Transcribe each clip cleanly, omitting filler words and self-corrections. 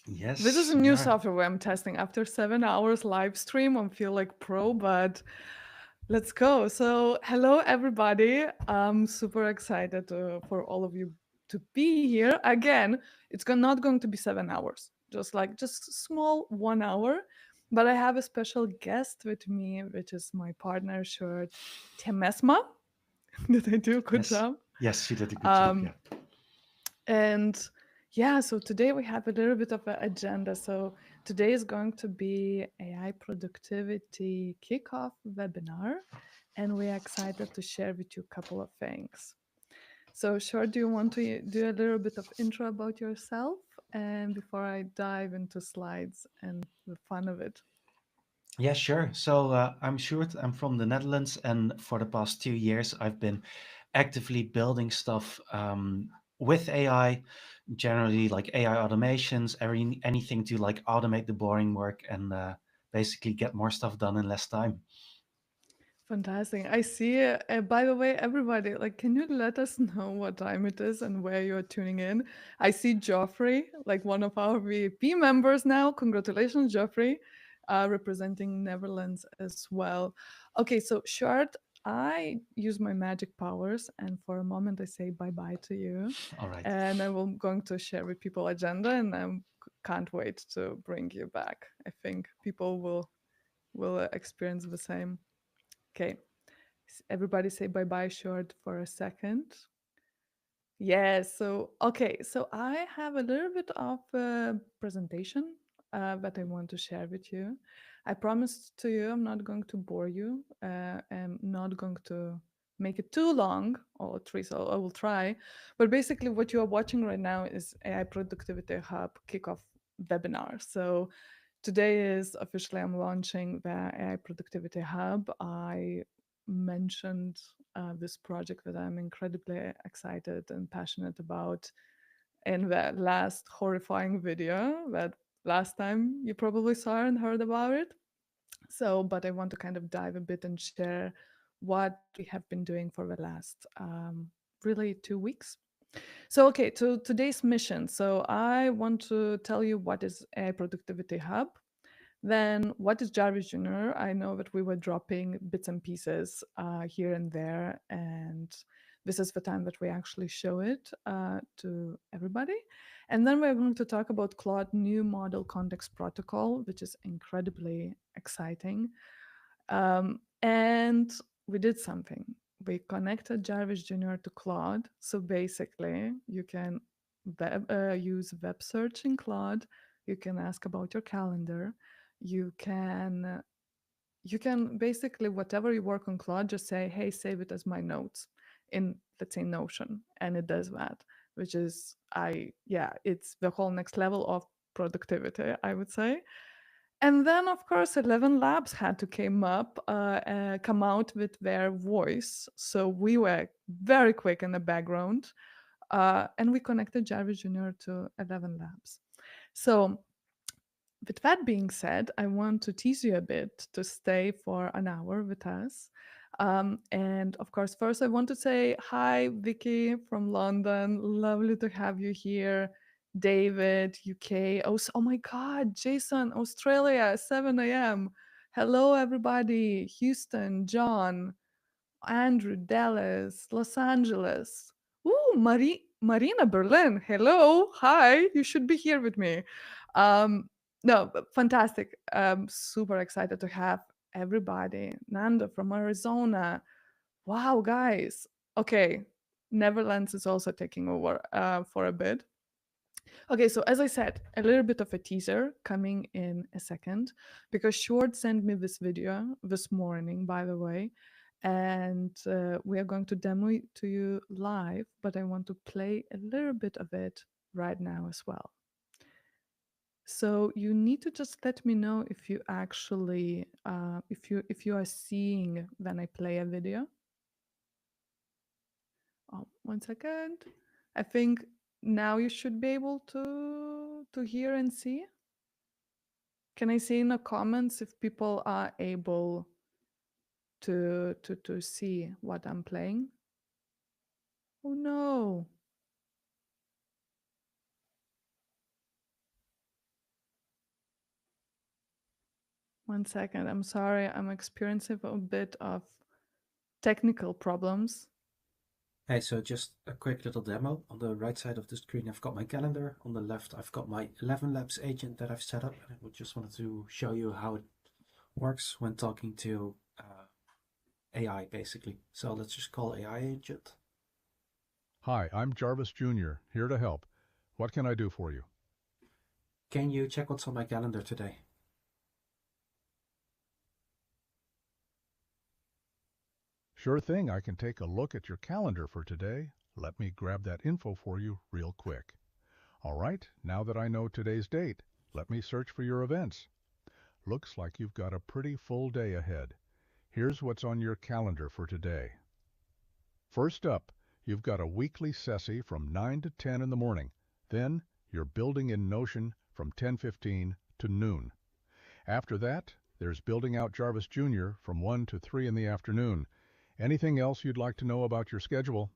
This is Yes, a we new are. software I'm testing after 7 hours live stream. I feel like pro, but let's go. So, hello everybody. I'm super excited for all of you to be here. Again, it's not going to be 7 hours, just small 1 hour. But I have a special guest with me, which is my partner, shirt Temesma. Did I do a good Yes. job? Yes, you did a good job. Um, Yeah. and yeah, so today we have a little bit of an agenda. So today is going to be AI productivity kickoff webinar, and we're excited to share with you a couple of things. So, sure, do you want to do a little bit of intro about yourself? And before I dive into slides and the fun of it. Yeah, sure. So I'm Sjoerd. I'm from the Netherlands, and for the past 2 years, I've been actively building stuff with AI, generally like AI automations, anything to like automate the boring work and basically get more stuff done in less time. Fantastic. I see. By the way, everybody, like, can you let us know what time it is and where you're tuning in? I see Joffrey, like one of our VIP members now. Congratulations, Joffrey, representing Netherlands as well. Okay, so short, I use my magic powers, and for a moment, I say bye bye to you, All right. and I will going to share with people agenda, and I can't wait to bring you back. I think people will experience the same. Okay. Everybody say bye bye short for a second. Yes. So, okay. So, I have a little bit of a presentation that I want to share with you. I promised to you I'm not going to bore you. I'm not going to make it too long, or three, so I will try. But basically, what you are watching right now is AI Productivity Hub kickoff webinar. So, today is officially I'm launching the AI Productivity Hub. I mentioned this project that I'm incredibly excited and passionate about in the last horrifying video that last time you probably saw and heard about it. So, but I want to kind of dive a bit and share what we have been doing for the last really 2 weeks. So, okay, to today's mission. So, I want to tell you what is a productivity hub, then, what is JarvisJr? I know that we were dropping bits and pieces here and there, and this is the time that we actually show it to everybody. And then we're going to talk about Claude new model context protocol, which is incredibly exciting. And we did something. We connected JarvisJr to Claude. So basically, you can use web search in Claude. You can ask about your calendar. You can you can basically whatever you work on Claude, just say, "Hey, save it as my notes in let's say Notion," and it does that, which is it's the whole next level of productivity, I would say. And then, of course, ElevenLabs had to come out with their voice. So we were very quick in the background, and we connected JarvisJr to ElevenLabs. So, with that being said, I want to tease you a bit to stay for an hour with us. And of course, first, I want to say hi, Vicky from London. Lovely to have you here. David, UK. Oh my God, Jason, Australia, 7 a.m. Hello, everybody. Houston, John, Andrew, Dallas, Los Angeles. Ooh, Marina, Berlin. Hello. Hi. You should be here with me. Um, no, but fantastic. Super excited to have everybody. Nando from Arizona. Wow, guys. Okay. Netherlands is also taking over for a bit. Okay, so as I said, a little bit of a teaser coming in a second because Short sent me this video this morning, by the way, and we are going to demo it to you live, but I want to play a little bit of it right now as well. So you need to just let me know if you actually if you are seeing when I play a video. Oh, 1 second. I think now you should be able to hear and see. Can I see in the comments if people are able to see what I'm playing? Oh no. One second. I'm sorry. I'm experiencing a bit of technical problems. Hey, so just a quick little demo. On the right side of the screen, I've got my calendar. On the left, I've got my ElevenLabs agent that I've set up. And I just wanted to show you how it works when talking to AI, basically. So let's just call AI agent. Hi, I'm JarvisJr, here to help. What can I do for you? Can you check what's on my calendar today? Sure thing, I can take a look at your calendar for today. Let me grab that info for you real quick. All right, now that I know today's date, let me search for your events. Looks like you've got a pretty full day ahead. Here's what's on your calendar for today. First up, you've got a weekly sessie from 9 to 10 in the morning. Then, you're building in Notion from 10:15 to noon. After that, there's building out Jarvis Jr. from 1 to 3 in the afternoon. Anything else you'd like to know about your schedule?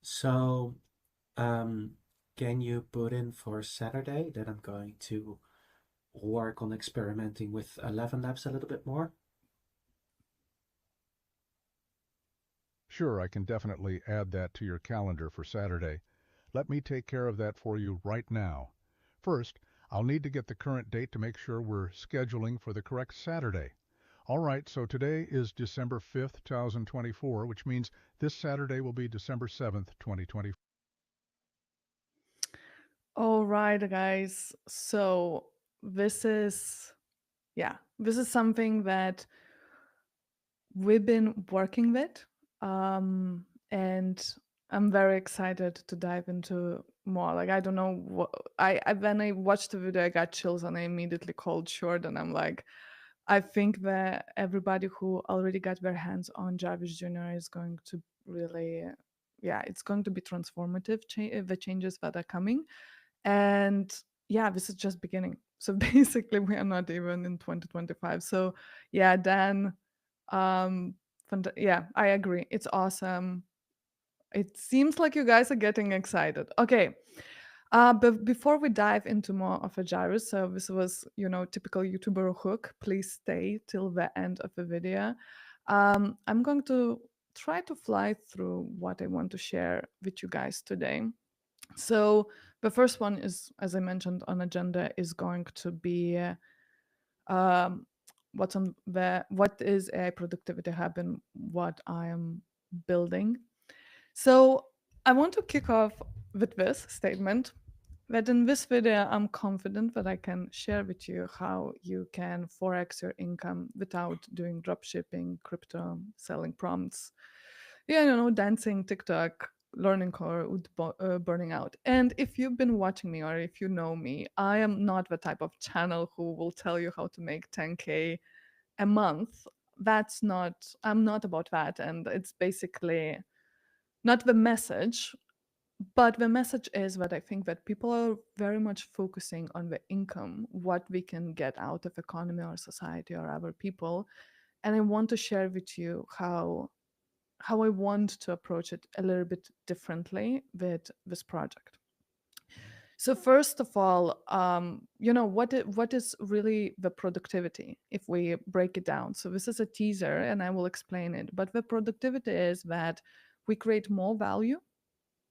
So, um, can you put in for Saturday that I'm going to work on experimenting with ElevenLabs a little bit more? Sure, I can definitely add that to your calendar for Saturday. Let me take care of that for you right now. First, I'll need to get the current date to make sure we're scheduling for the correct Saturday. All right, so today is December 5th, 2024, which means this Saturday will be December 7th, 2024. All right, guys. So this is, this is something that we've been working with. And I'm very excited to dive into more. Like, I don't know what when I watched the video, I got chills and I immediately called short. And I'm like, I think that everybody who already got their hands on Jarvis Jr. is going to really, it's going to be transformative, the changes that are coming. And yeah, this is just beginning. So basically, we are not even in 2025. So yeah, Dan, um, yeah, I agree. It's awesome. It seems like you guys are getting excited. Okay. But before we dive into more of a gyrus, so this was, typical YouTuber hook. Please stay till the end of the video. I'm going to try to fly through what I want to share with you guys today. So the first one is, as I mentioned on agenda, is going to be um, what is AI Productivity Hub and what I am building. So I want to kick off with this statement that in this video, I'm confident that I can share with you how you can forex your income without doing dropshipping, crypto, selling prompts, dancing, TikTok, learning code, burning out. And if you've been watching me or if you know me, I am not the type of channel who will tell you how to make 10K a month. I'm not about that. And it's basically not the message, but the message is that I think that people are very much focusing on the income, what we can get out of economy or society or other people. And I want to share with you how I want to approach it a little bit differently with this project. So first of all, what is really the productivity if we break it down? So this is a teaser, and I will explain it. But the productivity is that we create more value.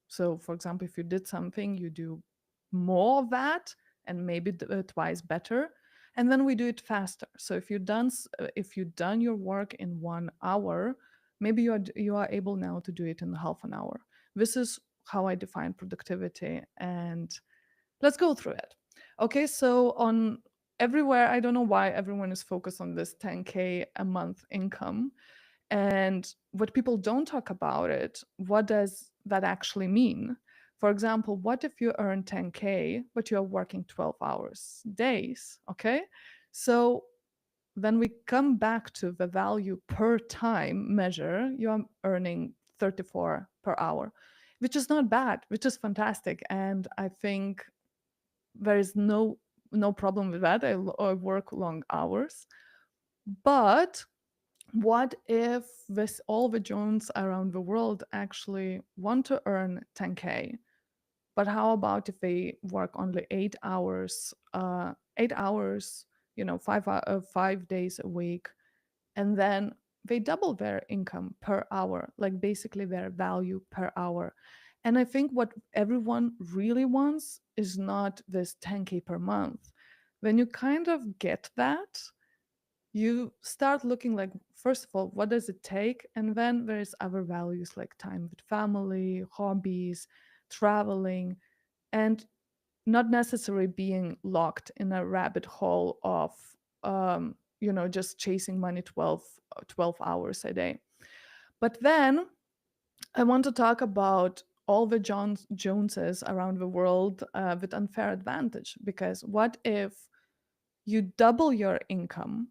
So, for example, if you did something, you do more of that, and maybe twice better, and then we do it faster. So if you done your work in 1 hour, maybe you are able now to do it in half an hour. This is how I define productivity, and let's go through it. Okay, so on everywhere, I don't know why everyone is focused on this 10K a month income. And what people don't talk about it, what does that actually mean? For example, what if you earn 10K, but you're working 12 hours days? Okay. So then we come back to the value per time measure, you're earning 34 per hour, which is not bad, which is fantastic. And I think there is no problem with that. I work long hours. But what if this all the Jones around the world actually want to earn 10K? But how about if they work only 8 hours, 8 hours 5 days a week, and then they double their income per hour, like basically their value per hour. And I think what everyone really wants is not this 10K per month. When you kind of get that, you start looking like, first of all, what does it take? And then there's other values like time with family, hobbies, traveling, and not necessarily being locked in a rabbit hole of just chasing money 12 hours a day. But then I want to talk about all the Joneses around the world with unfair advantage, because what if you double your income,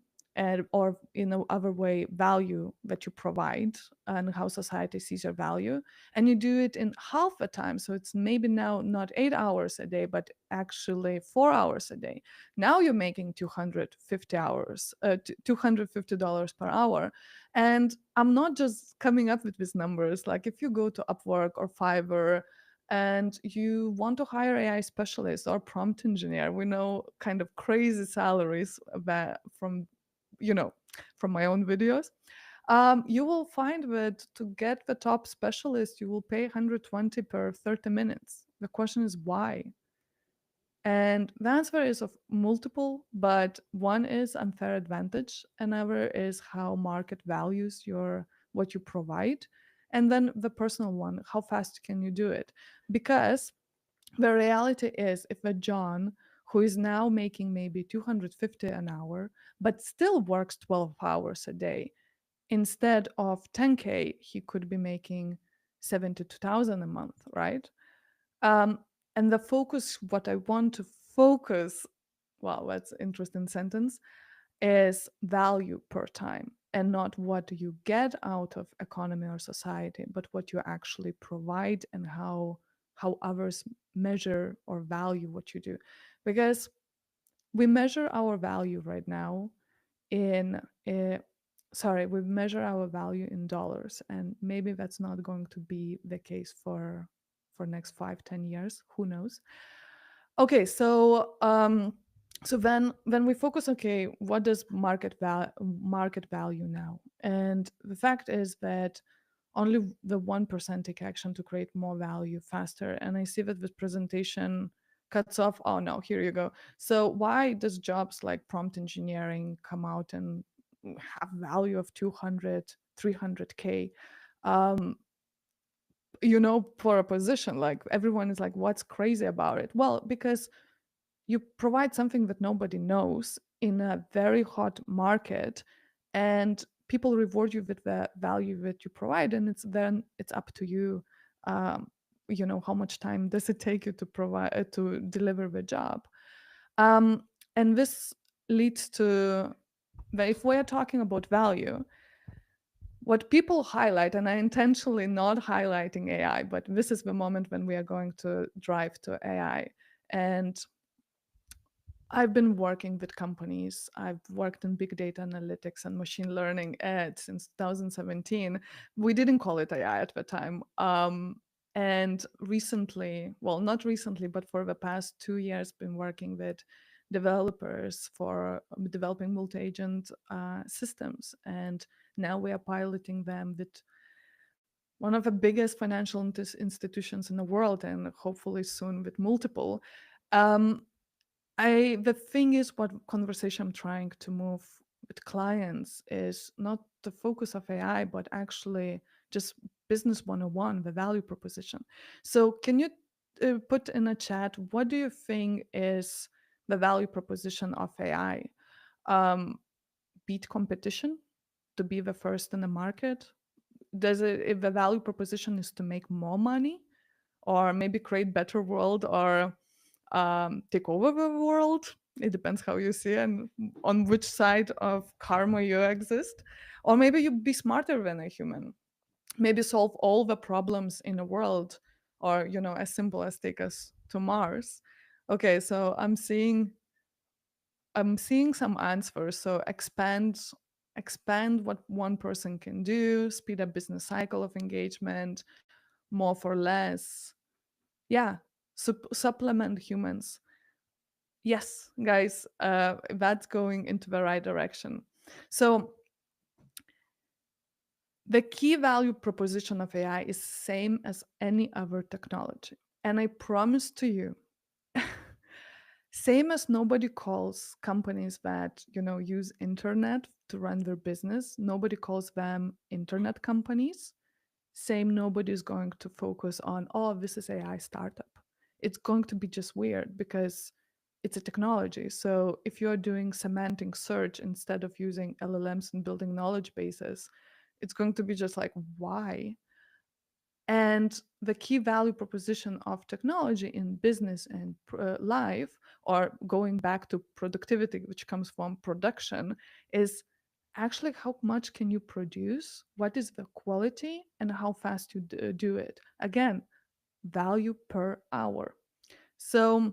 or in a other way value that you provide and how society sees your value, and you do it in half the time, so it's maybe now not 8 hours a day but actually 4 hours a day. Now you're making 250 hours $250 per hour. And I'm not just coming up with these numbers. Like if you go to Upwork or Fiverr and you want to hire AI specialist or prompt engineer, we know kind of crazy salaries that from my own videos. You will find that to get the top specialist, you will pay 120 per 30 minutes. The question is why? And the answer is of multiple, but one is unfair advantage, another is how market values what you provide, and then the personal one, how fast can you do it? Because the reality is, if a John who is now making maybe 250 an hour, but still works 12 hours a day, instead of 10K, he could be making 72,000 a month, right? Um, and the focus, what I want to focus, wow, that's an interesting sentence, is value per time, and not what do you get out of economy or society, but what you actually provide and how others measure or value what you do. Because we measure our value right now in we measure our value in dollars, and maybe that's not going to be the case for next 5-10 years, who knows. Okay, so then we focus, okay, what does market value now? And the fact is that only the 1% take action to create more value faster. And I see that this presentation cuts off. Oh no, here you go. So why does jobs like prompt engineering come out and have value of 200, 300K? Um, for a position, like everyone is like, what's crazy about it? Well, because you provide something that nobody knows in a very hot market, and people reward you with the value that you provide, and it's up to you. How much time does it take you to provide to deliver the job? And this leads to that if we are talking about value, what people highlight, and I intentionally not highlighting AI, but this is the moment when we are going to drive to AI. And I've been working with companies. I've worked in big data analytics and machine learning since 2017. We didn't call it AI at the time. And recently, well, not recently, but for the past 2 years, been working with developers for developing multi-agent systems. And now we are piloting them with one of the biggest financial institutions in the world, and hopefully soon with multiple. The thing is, what conversation I'm trying to move with clients is not the focus of AI, but actually just business 101, the value proposition. So can you put in a chat, what do you think is the value proposition of AI? Beat competition, to be the first in the market? If the value proposition is to make more money, or maybe create better world, or take over the world? It depends how you see and on which side of karma you exist. Or maybe you be smarter than a human, maybe solve all the problems in the world, or as simple as take us to Mars. Okay, so I'm seeing some answers. So expand what one person can do, speed up business cycle of engagement, more for less. Yeah, supplement humans. Yes, guys, that's going into the right direction. So the key value proposition of AI is same as any other technology. And I promise to you, same as nobody calls companies that, use internet to run their business, nobody calls them internet companies. Same, nobody's going to focus on, oh, this is AI startup. It's going to be just weird because it's a technology. So if you're doing semantic search instead of using LLMs and building knowledge bases, it's going to be just like, why? And the key value proposition of technology in business and life, or going back to productivity, which comes from production, is actually how much can you produce, what is the quality, and how fast you do it. Again, value per hour. So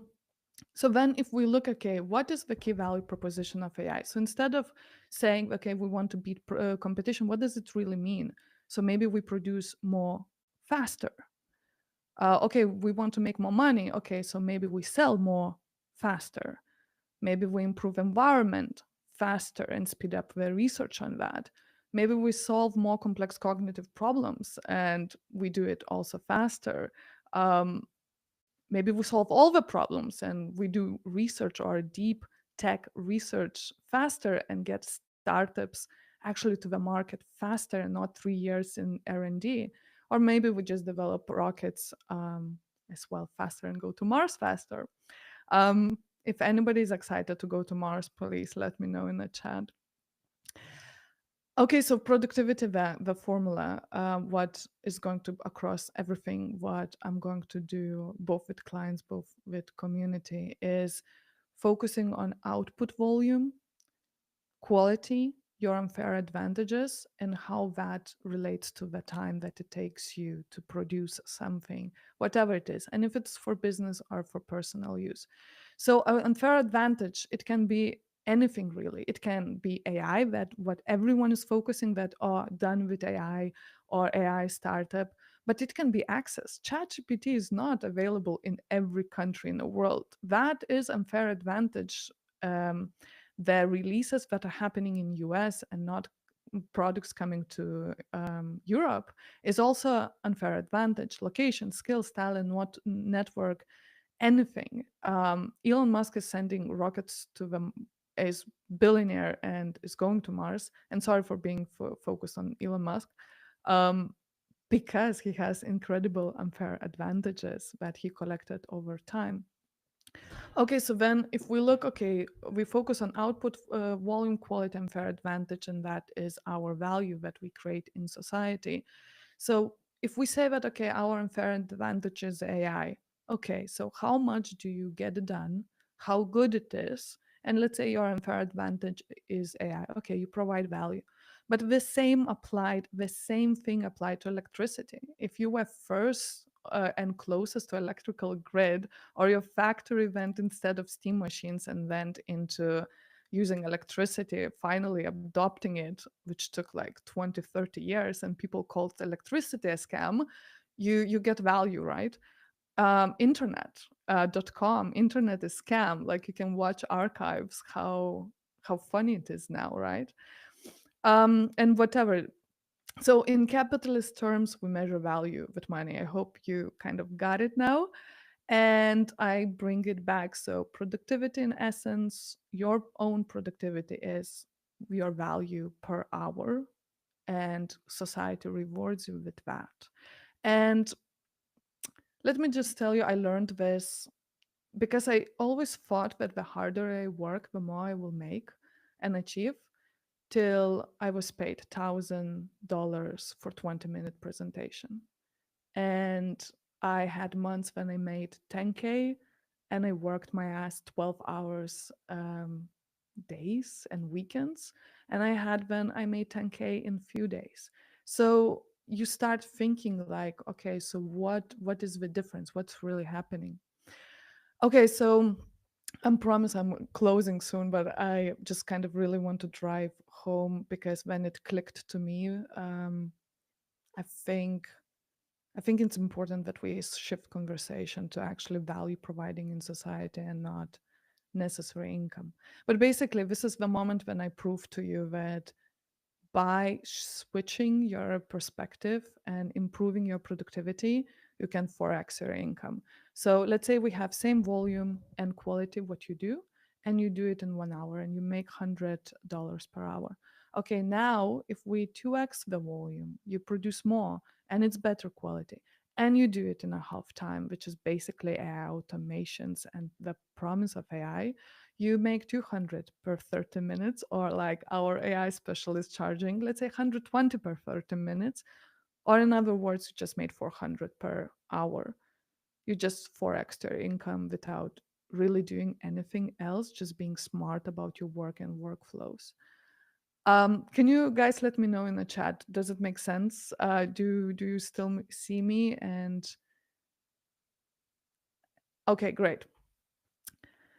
then if we look, okay, what is the key value proposition of AI? So instead of saying, okay, we want to beat competition, what does it really mean? So maybe we produce more faster. Okay, we want to make more money. Okay, so maybe we sell more faster. Maybe we improve environment faster and speed up the research on that. Maybe we solve more complex cognitive problems and we do it also faster. Maybe we solve all the problems and we do research or deep tech research faster and get startups actually to the market faster and not 3 years in R&D. Or maybe we just develop rockets as well faster and go to Mars faster. If anybody is excited to go to Mars, please let me know in the chat. Okay, so productivity, the formula, what is going to across everything, what I'm going to do both with clients, both with community, is focusing on output volume, quality, your unfair advantages, and how that relates to the time that it takes you to produce something, whatever it is, and if it's for business or for personal use. So an unfair advantage, it can be anything really. It can be AI, that what everyone is focusing, that are done with AI or AI startup, but it can be access. ChatGPT is not available in every country in the world. That is unfair advantage. The releases that are happening in US and not products coming to Europe is also unfair advantage. Location, skill, style, and what network, anything. Elon Musk is sending rockets to the is billionaire and is going to Mars. And sorry for being focused on Elon Musk, because he has incredible unfair advantages that he collected over time. Okay, so then if we look, okay, we focus on output, volume, quality, and fair advantage, and that is our value that we create in society. So if we say that, okay, our unfair advantage is AI, okay, so how much do you get done? How good it is? And let's say your unfair advantage is AI. Okay, you provide value. But the same thing applied to electricity. If you were first and closest to electrical grid, or your factory went instead of steam machines and went into using electricity, finally adopting it, which took like 20, 30 years, and people called electricity a scam, you get value, right? Internet.com, internet is scam. Like, you can watch archives, how funny it is now, right? And whatever. So in capitalist terms, we measure value with money. I hope you kind of got it now. And I bring it back. So productivity, in essence, your own productivity is your value per hour, and society rewards you with that. And let me just tell you, I learned this because I always thought that the harder I work, the more I will make and achieve, till I was paid $1,000 for 20-minute presentation. And I had months when I made 10K and I worked my ass 12 hours days and weekends. And I had when I made 10K in few days. So you start thinking like, okay, so what is the difference? What's really happening? Okay, so I promise I'm closing soon, but I just kind of really want to drive home, because when it clicked to me, I think it's important that we shift conversation to actually value providing in society, and not necessary income. But basically, this is the moment when I prove to you that by switching your perspective and improving your productivity, you can 4x your income. So let's say we have same volume and quality what you do, and you do it in 1 hour and you make $100 per hour. Okay, now if we 2x the volume, you produce more and it's better quality, and you do it in a half time, which is basically AI automations and the promise of AI, you make 200 per 30 minutes, or like our AI specialist charging, let's say 120 per 30 minutes, or in other words, you just made 400 per hour. You just 4x your income without really doing anything else, just being smart about your work and workflows. Can you guys let me know in the chat? Does it make sense? Do you still see me? And okay, great.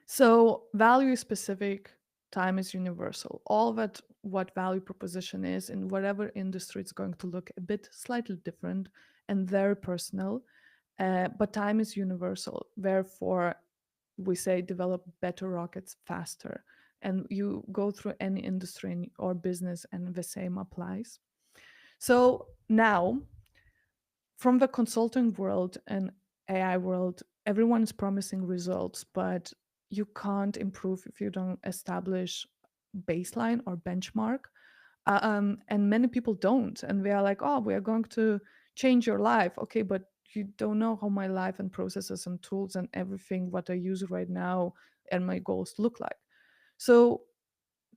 So value is specific, time is universal. All that what value proposition is in whatever industry, it's going to look a bit slightly different and very personal. But time is universal. Therefore, we say develop better rockets faster. And you go through any industry or business, and the same applies. So now, from the consulting world and AI world, everyone is promising results, but you can't improve if you don't establish baseline or benchmark. And many people don't. And we are like, oh, we are going to change your life. Okay, but you don't know how my life and processes and tools and everything, what I use right now and my goals look like. So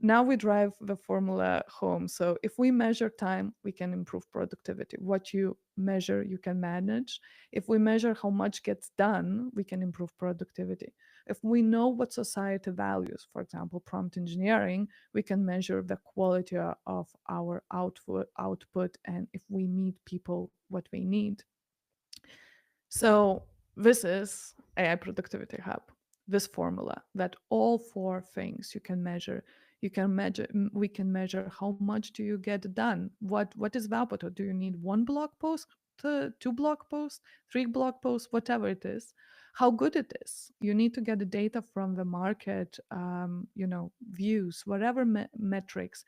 now we drive the formula home. So if we measure time, we can improve productivity. What you measure, you can manage. If we measure how much gets done, we can improve productivity. If we know what society values, for example, prompt engineering, we can measure the quality of our output, and if we meet people what they need. So this is AI Productivity Hub, this formula that all four things you can measure. You can measure, we can measure how much do you get done? What is the output? Or do you need one blog post, two blog posts, three blog posts, whatever it is? How good it is. You need to get the data from the market, views, whatever metrics.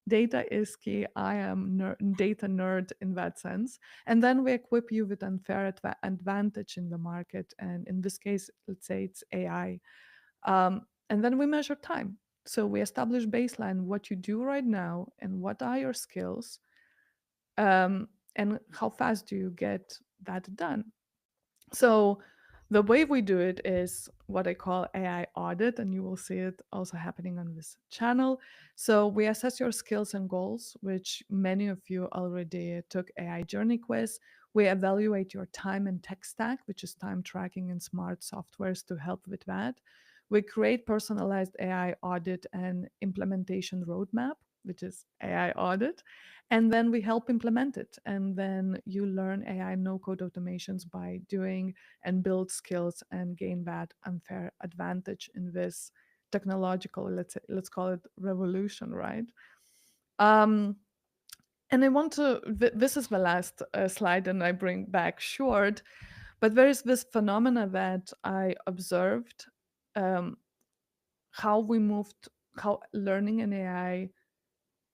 Data is key. I am data nerd in that sense. And then we equip you with unfair advantage in the market. And in this case, let's say it's AI. And then we measure time. So we establish baseline, what you do right now and what are your skills, and how fast do you get that done. So the way we do it is what I call AI audit, and you will see it also happening on this channel. So we assess your skills and goals, which many of you already took AI journey quiz. We evaluate your time and tech stack, which is time tracking and smart softwares to help with that. We create personalized AI audit and implementation roadmap, which is AI audit. And then we help implement it. And then you learn AI no-code automations by doing and build skills and gain that unfair advantage in this technological, let's call it revolution, right? And I want to, this is the last slide, and I bring back short, but there is this phenomena that I observed, how we moved, how learning in AI,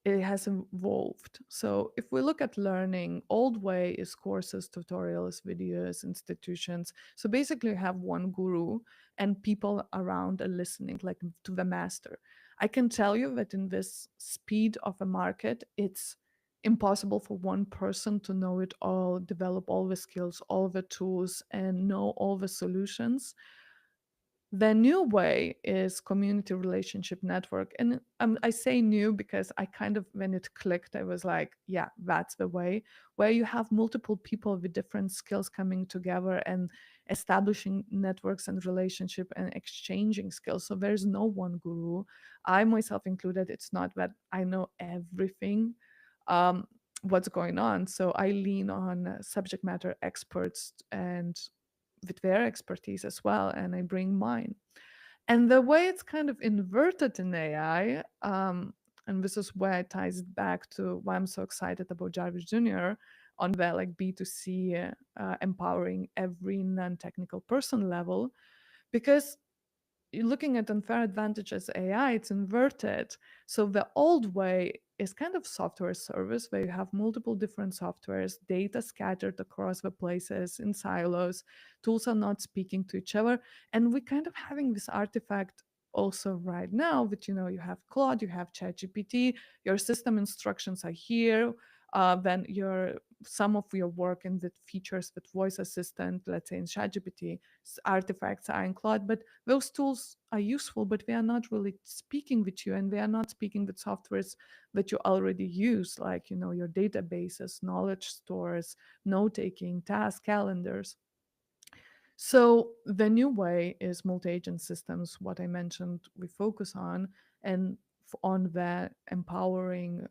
it has evolved. So if we look at learning, old way is courses, tutorials, videos, institutions. So basically you have one guru and people around are listening like to the master. I can tell you that in this speed of a market, it's impossible for one person to know it all, develop all the skills, all the tools, and know all the solutions. The new way is community relationship network. And I say new because I kind of, when it clicked, I was like, yeah, that's the way, where you have multiple people with different skills coming together and establishing networks and relationship and exchanging skills. So there's no one guru. I myself included, it's not that I know everything, what's going on. So I lean on subject matter experts and with their expertise as well, and I bring mine. And the way it's kind of inverted in AI, and this is where it ties it back to why I'm so excited about JarvisJr on the like B2C, empowering every non-technical person level, because looking at unfair advantage as AI, it's inverted. So the old way is kind of software service where you have multiple different softwares, data scattered across the places in silos, tools are not speaking to each other. And we're kind of having this artifact also right now that, you have Claude, you have ChatGPT, your system instructions are here. Then some of your work in the features with voice assistant, let's say in ChatGPT, artifacts are in Claude, but those tools are useful, but they are not really speaking with you, and they are not speaking with softwares that you already use, like your databases, knowledge stores, note-taking, task calendars. So the new way is multi-agent systems, what I mentioned we focus on, and on the empowering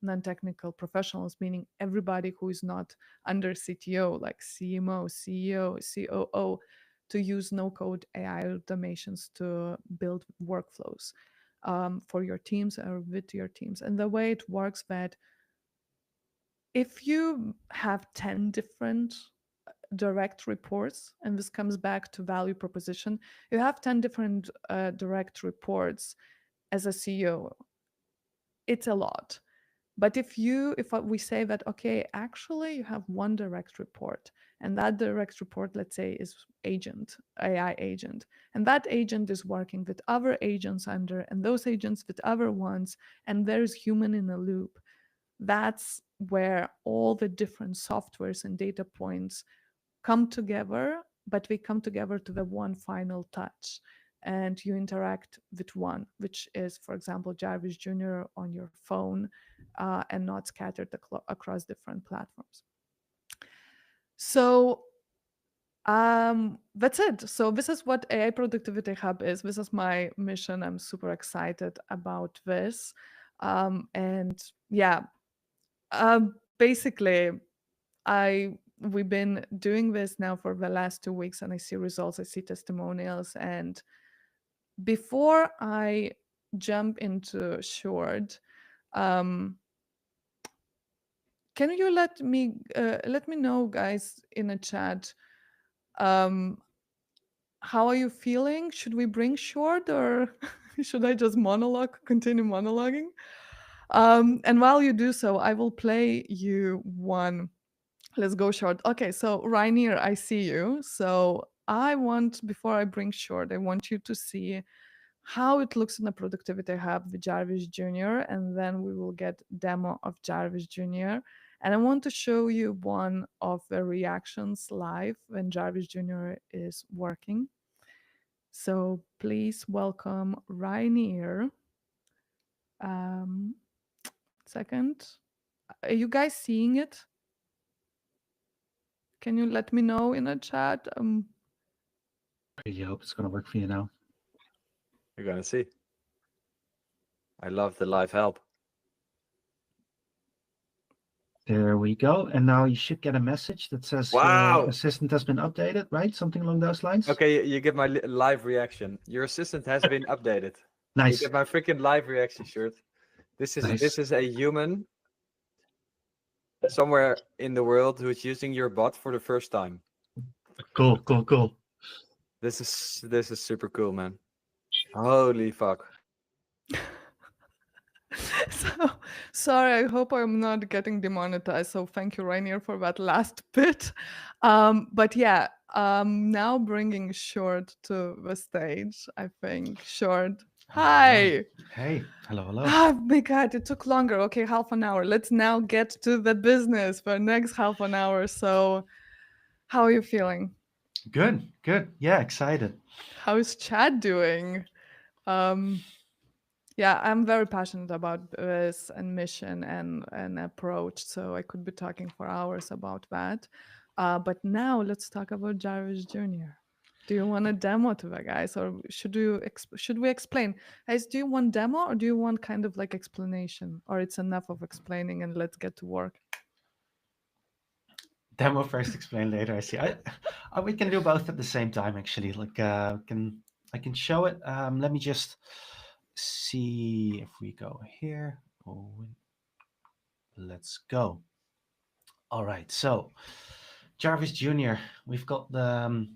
non-technical professionals, meaning everybody who is not under CTO, like CMO, CEO, COO, to use no-code AI automations to build workflows for your teams or with your teams. And the way it works that if you have 10 different direct reports, and this comes back to value proposition, you have 10 different direct reports as a CEO, it's a lot. But if we say that, okay, actually you have one direct report, and that direct report, let's say, is AI agent, and that agent is working with other agents under, and those agents with other ones, and there's human in a loop, that's where all the different softwares and data points come together, but we come together to the one final touch, and you interact with one, which is, for example, JarvisJr on your phone, and not scattered across different platforms. So that's it. So this is what AI Productivity Hub is. This is my mission. I'm super excited about this. And yeah, basically, we've been doing this now for the last 2 weeks, and I see results, I see testimonials. And before I jump into short, can you let me know, guys, in a chat, how are you feeling? Should we bring short, or should I just continue monologuing? And while you do so, I will play you one. Let's go short. Okay, so Rainier, I see you. So before I bring short, I want you to see how it looks in the Productivity Hub with JarvisJr, and then we will get demo of JarvisJr. And I want to show you one of the reactions live when JarvisJr is working. So please welcome Rainier. Second. Are you guys seeing it? Can you let me know in a chat? I really hope it's going to work for you now. You're going to see. I love the live help. There we go. And now you should get a message that says your assistant has been updated, right? Something along those lines. Okay, you get my live reaction. Your assistant has been updated. Nice. You get my freaking live reaction shirt. This is a human somewhere in the world who is using your bot for the first time. Cool. This is super cool, man. Holy fuck. So sorry, I hope I'm not getting demonetized. So thank you, Rainier, for that last bit. But yeah, now bringing Short to the stage, I think. Short, hi. Hey, hello. Oh my God, it took longer. Okay, half an hour. Let's now get to the business for next half an hour. So how are you feeling? Good. Yeah, excited. How's Chad doing? Yeah, I'm very passionate about this and mission and approach, so I could be talking for hours about that. But now let's talk about JarvisJr. Do you want a demo to the guys, or should we explain? Guys, do you want demo, or do you want kind of like explanation, or it's enough of explaining and let's get to work? Demo first, explain later. I see. We can do both at the same time, actually. Like, I can show it. Let me just see if we go here. Oh, let's go. All right. So, JarvisJr. We've got the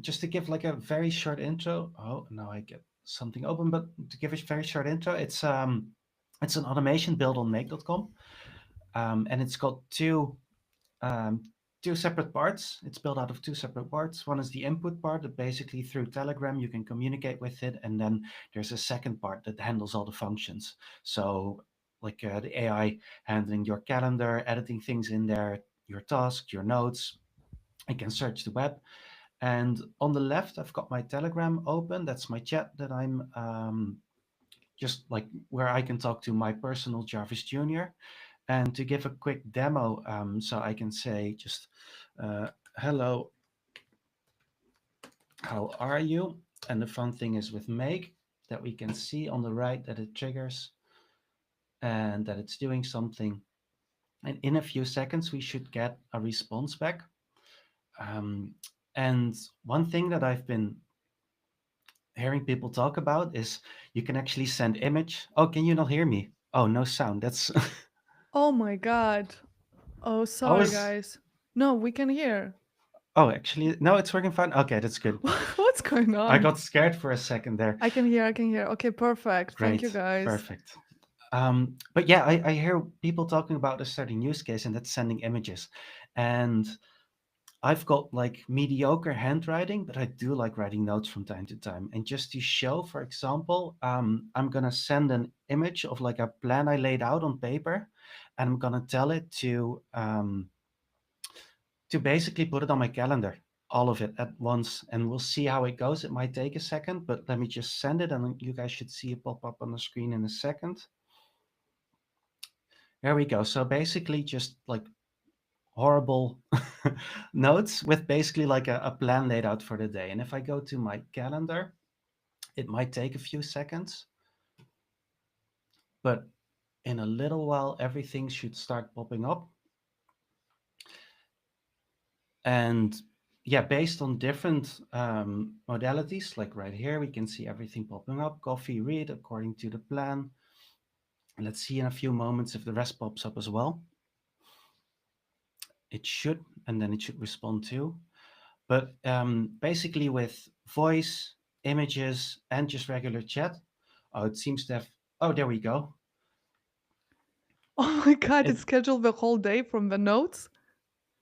just to give like a very short intro. Oh, now I get something open, but to give a very short intro, it's an automation built on make.com, and it's got um, two separate parts. It's built out of two separate parts. One is the input part that basically through Telegram you can communicate with it, and then there's a second part that handles all the functions. So like the AI handling your calendar, editing things in there, your tasks, your notes. I can search the web. And on the left, I've got my Telegram open. That's my chat that I'm just like where I can talk to my personal Jarvis Jr. And to give a quick demo, so I can say just, hello, how are you? And the fun thing is with make that we can see on the right that it triggers and that it's doing something. And in a few seconds, we should get a response back. Um, and one thing that I've been hearing people talk about is you can actually send image. Oh, can you not hear me? Oh, no sound. That's Oh my god. Oh, I sorry, was. guys. No, we can hear. Oh, actually, no, it's working fine. Okay, that's good. What's going I on? got scared for a second there. I can hear, I can hear. Okay, perfect. Thank you, Great, guys. perfect. But yeah, I hear people talking about a certain use case, and that's sending images. And I've got like mediocre handwriting, but I do like writing notes from time to time. And just to show, for example, I'm gonna send an image of like a plan I laid out on paper, and I'm gonna tell it to basically put it on my calendar, all of it at once, and we'll see how it goes. It might take a second, but let me just send it, and you guys should see it pop up on the screen in a second. There we go. So basically, just like horrible notes with basically like a plan laid out for the day. And if I go to my calendar, it might take a few seconds, but in a little while, everything should start popping up. And yeah, based on different modalities, like right here, we can see everything popping up. Coffee, read according to the plan. Let's see in a few moments if the rest pops up as well. It should, and then it should respond too. But basically with voice, images, and just regular chat, oh, it seems to have, oh, there we go. Oh my god, It, it scheduled the whole day from the notes?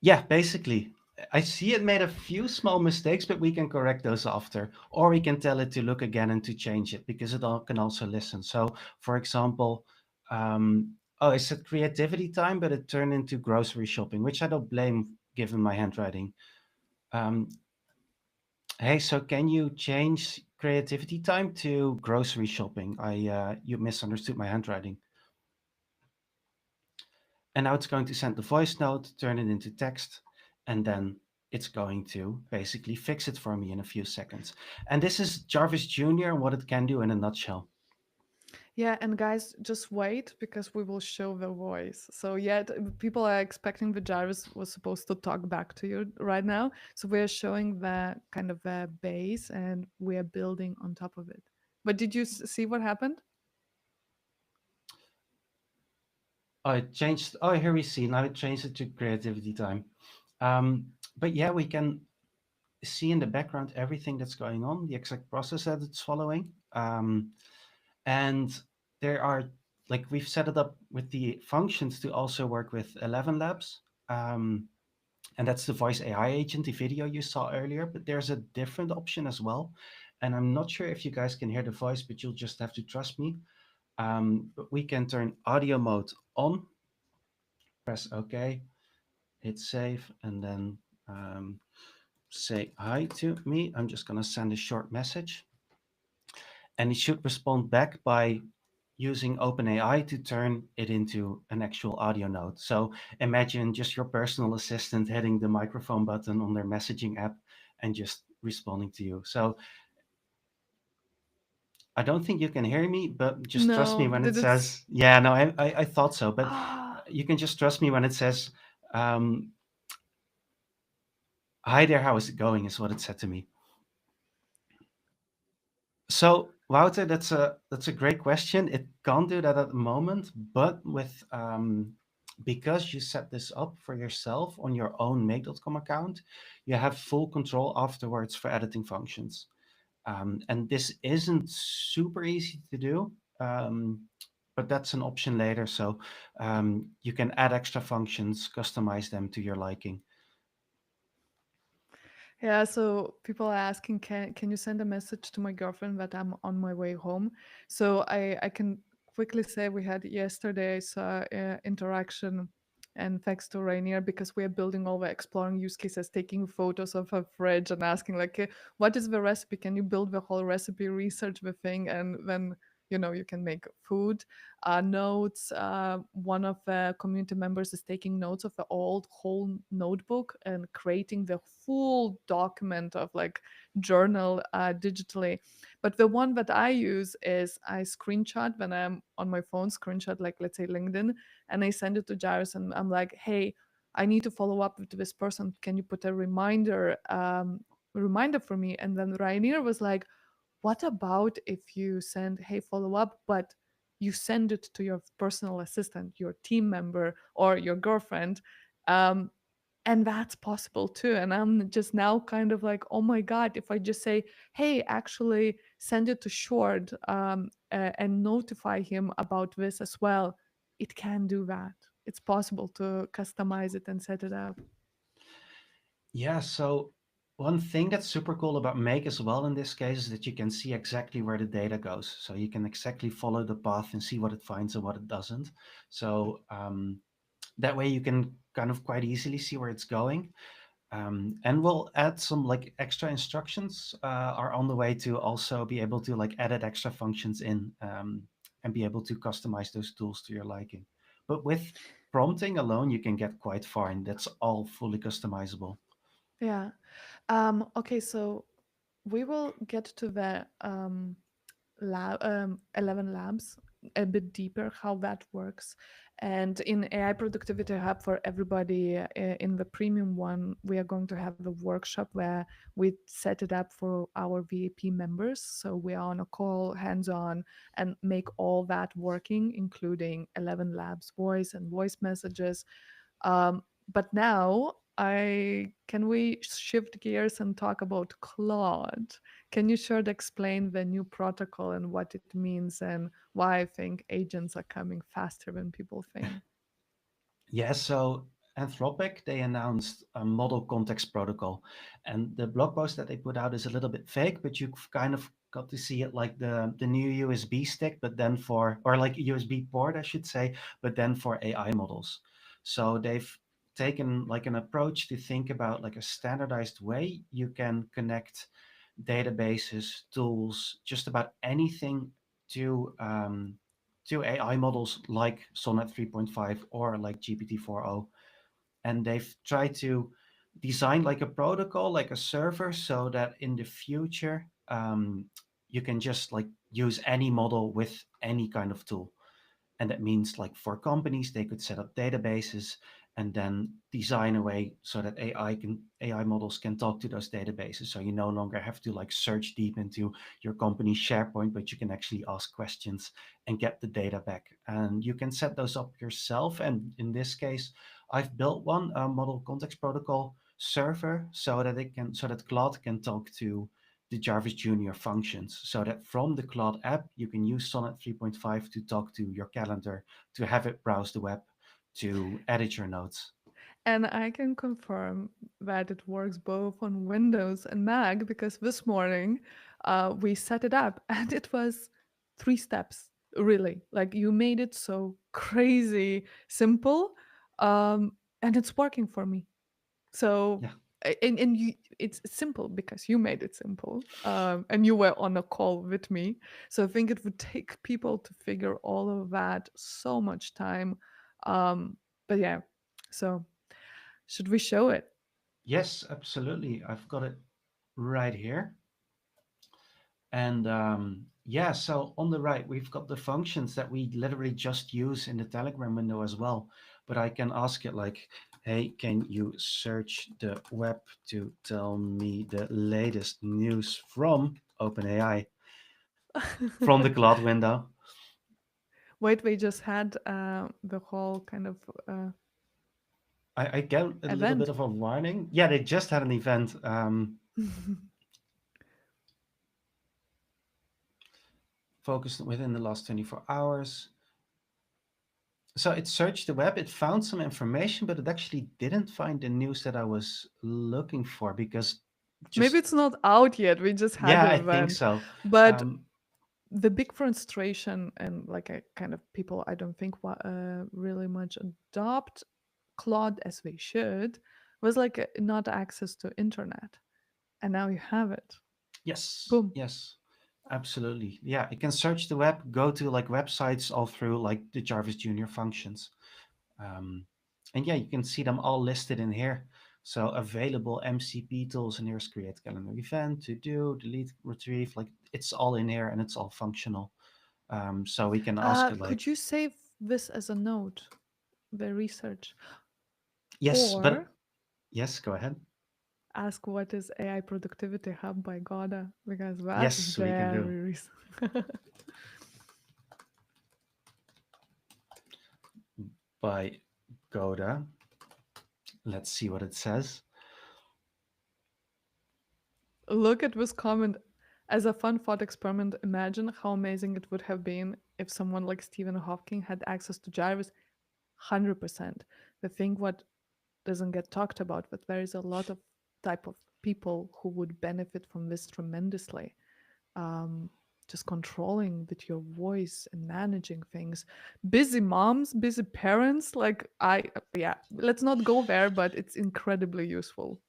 yeah, basically. I see it made a few small mistakes, but we can correct those after. Or we can tell it to look again and to change it because it can also listen. So, for example, oh, it said creativity time, but it turned into grocery shopping, which I don't blame given my handwriting. Um, Hey, so can you change creativity time to grocery shopping? You misunderstood my handwriting. And now it's going to send the voice note, turn it into text, and then it's going to basically fix it for me in a few seconds. And this is Jarvis Jr. and what it can do in a nutshell. Yeah, and guys, just wait because we will show the voice. So yeah, people are expecting the Jarvis was supposed to talk back to you right now. So we're showing the kind of the base and we're building on top of it. But did you see what happened? Oh, it changed. Oh, here we see. Now it changed it to creativity time. But yeah, we can see in the background everything that's going on, the exact process that it's following. And there are, like, we've set it up with the functions to also work with ElevenLabs. And that's the voice AI agent, the video you saw earlier, but there's a different option as well. And I'm not sure if you guys can hear the voice, but you'll just have to trust me. But we can turn audio mode on, press OK, hit save, and then say hi to me. I'm just going to send a short message. And it should respond back by using OpenAI to turn it into an actual audio note. So imagine just your personal assistant hitting the microphone button on their messaging app and just responding to you. So I don't think you can hear me, but just trust me No, when it did it? says, yeah, no, I thought so, but Ah, you can just trust me when it says, um, hi there, how is it going, is what it said to me. So Wouter, that's a great question. It can't do that at the moment, but with because you set this up for yourself on your own make.com account, you have full control afterwards for editing functions. And this isn't super easy to do, but that's an option later. So you can add extra functions, customize them to your liking. Yeah, so people are asking, can you send a message to my girlfriend that I'm on my way home? So I can quickly say we had yesterday's interaction, and thanks to Rainier, because we are building all the exploring use cases, taking photos of a fridge and asking like, what is the recipe? Can you build the whole recipe, research the thing, and then you can make food. Notes. One of the community members is taking notes of the old whole notebook and creating the full document of like journal digitally. But the one that I use is I screenshot when I'm on my phone, screenshot like let's say LinkedIn, and I send it to Jarvis, and I'm like, hey, I need to follow up with this person. Can you put a reminder for me? And then Rainier was like, what about if you send, hey, follow up, but you send it to your personal assistant, your team member, or your girlfriend? Um, and that's possible too. And I'm just now kind of like, oh my God, if I just say, hey, actually send it to Short and notify him about this as well, it can do that. It's possible to customize it and set it up. Yeah, so one thing that's super cool about Make as well in this case is that you can see exactly where the data goes. So you can exactly follow the path and see what it finds and what it doesn't. So that way you can kind of quite easily see where it's going. And we'll add some like extra instructions are on the way to also be able to like edit extra functions in and be able to customize those tools to your liking. But with prompting alone, you can get quite far, and that's all fully customizable. Yeah. Okay, so we will get to the 11 labs a bit deeper how that works. And in AI productivity hub for everybody, in the premium one, we are going to have a workshop where we set it up for our VAP members, so we are on a call hands on and make all that working, including 11 labs voice and voice messages. But now I can we shift gears and talk about Claude? Can you sort of explain the new protocol and what it means and why I think agents are coming faster than people think? Yeah, so Anthropic, they announced a model context protocol. And the blog post that they put out is a little bit fake, but you've kind of got to see it like the new USB stick, but then or like a USB port, I should say, but then for AI models. So they've taken like an approach to think about like a standardized way you can connect databases, tools, just about anything to to AI models like Sonnet 3.5 or like GPT-4o. And they've tried to design like a protocol, like a server, so that in the future you can just like use any model with any kind of tool. And that means like for companies, they could set up databases and then design a way so that AI models can talk to those databases. So you no longer have to like search deep into your company's SharePoint, but you can actually ask questions and get the data back. And you can set those up yourself. And in this case, I've built one, a model context protocol server, so that so that Claude can talk to the JarvisJr functions, so that from the Claude app, you can use Sonnet 3.5 to talk to your calendar, to have it browse the web, to edit your notes. And I can confirm that it works both on Windows and Mac because this morning we set it up and it was 3 steps, really. Like you made it so crazy simple, and it's working for me. So, Yeah. and you, it's simple because you made it simple, and you were on a call with me. So I think it would take people to figure all of that so much time. But yeah, so should we show it? Yes, absolutely. I've got it right here. And yeah, so on the right, we've got the functions that we literally just use in the Telegram window as well. But I can ask it like, hey, can you search the web to tell me the latest news from OpenAI from the Claude window? Wait, we just had the whole kind of I get a little bit event. of a warning. Yeah, they just had an event. Focused within the last 24 hours. So it searched the web, it found some information, but it actually didn't find the news that I was looking for because Maybe just, it's not out yet. We just had yeah, the I think event. so. But the big frustration and like a kind of people I don't think really much adopt Claude as they should was like not access to internet. And now you have it. Yes, Boom. yes, absolutely. Yeah, it can search the web, go to like websites all through like the JarvisJr functions. And yeah, you can see them all listed in here. So available MCP tools, and here's create calendar event, to do, delete, retrieve, like it's all in here and it's all functional. So we can ask it like, Could you save this as a note, the research? yes, Or but yes, go ahead. ask what is AI Productivity Hub by Goda, because that's Yes, we can do. very recent. By Goda. Let's see what it says. Look at this comment. As a fun thought experiment, imagine how amazing it would have been if someone like Stephen Hawking had access to Jarvis. 100%. The thing what doesn't get talked about, but there is a lot of type of people who would benefit from this tremendously. Just controlling with your voice and managing things. Busy moms, busy parents, like yeah, let's not go there, but it's incredibly useful.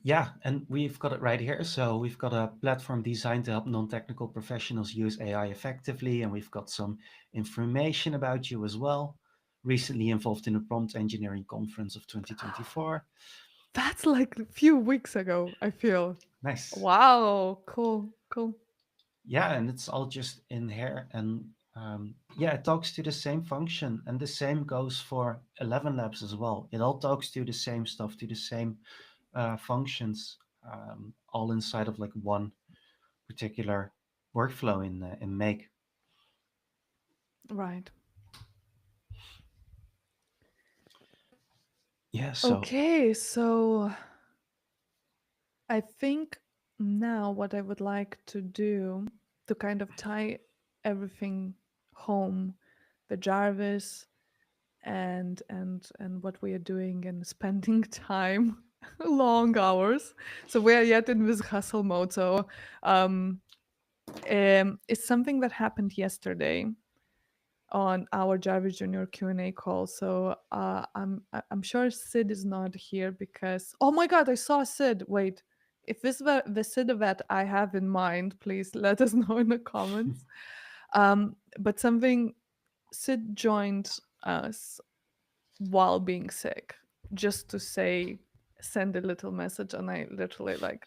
Yeah, and we've got it right here. So we've got a platform designed to help non-technical professionals use AI effectively, and we've got some information about you as well. Recently involved in a prompt engineering conference of 2024. That's like a few weeks ago, I feel. Nice. Wow, cool. Yeah, and it's all just in here, and yeah, it talks to the same function, and the same goes for ElevenLabs as well. It all talks to the same stuff, to the same functions, all inside of like one particular workflow in Make. Right. Yeah. So Okay, so I think now what I would like to do to kind of tie everything home, the Jarvis and what we are doing and spending time, long hours. So we are yet in this hustle mode. So it's something that happened yesterday on our JarvisJr Q&A call. So I'm sure Sid is not here because, oh my God, I saw Sid. Wait, if this were the Sid that I have in mind, please let us know in the comments. But Sid joined us while being sick, just to send a little message, and I literally like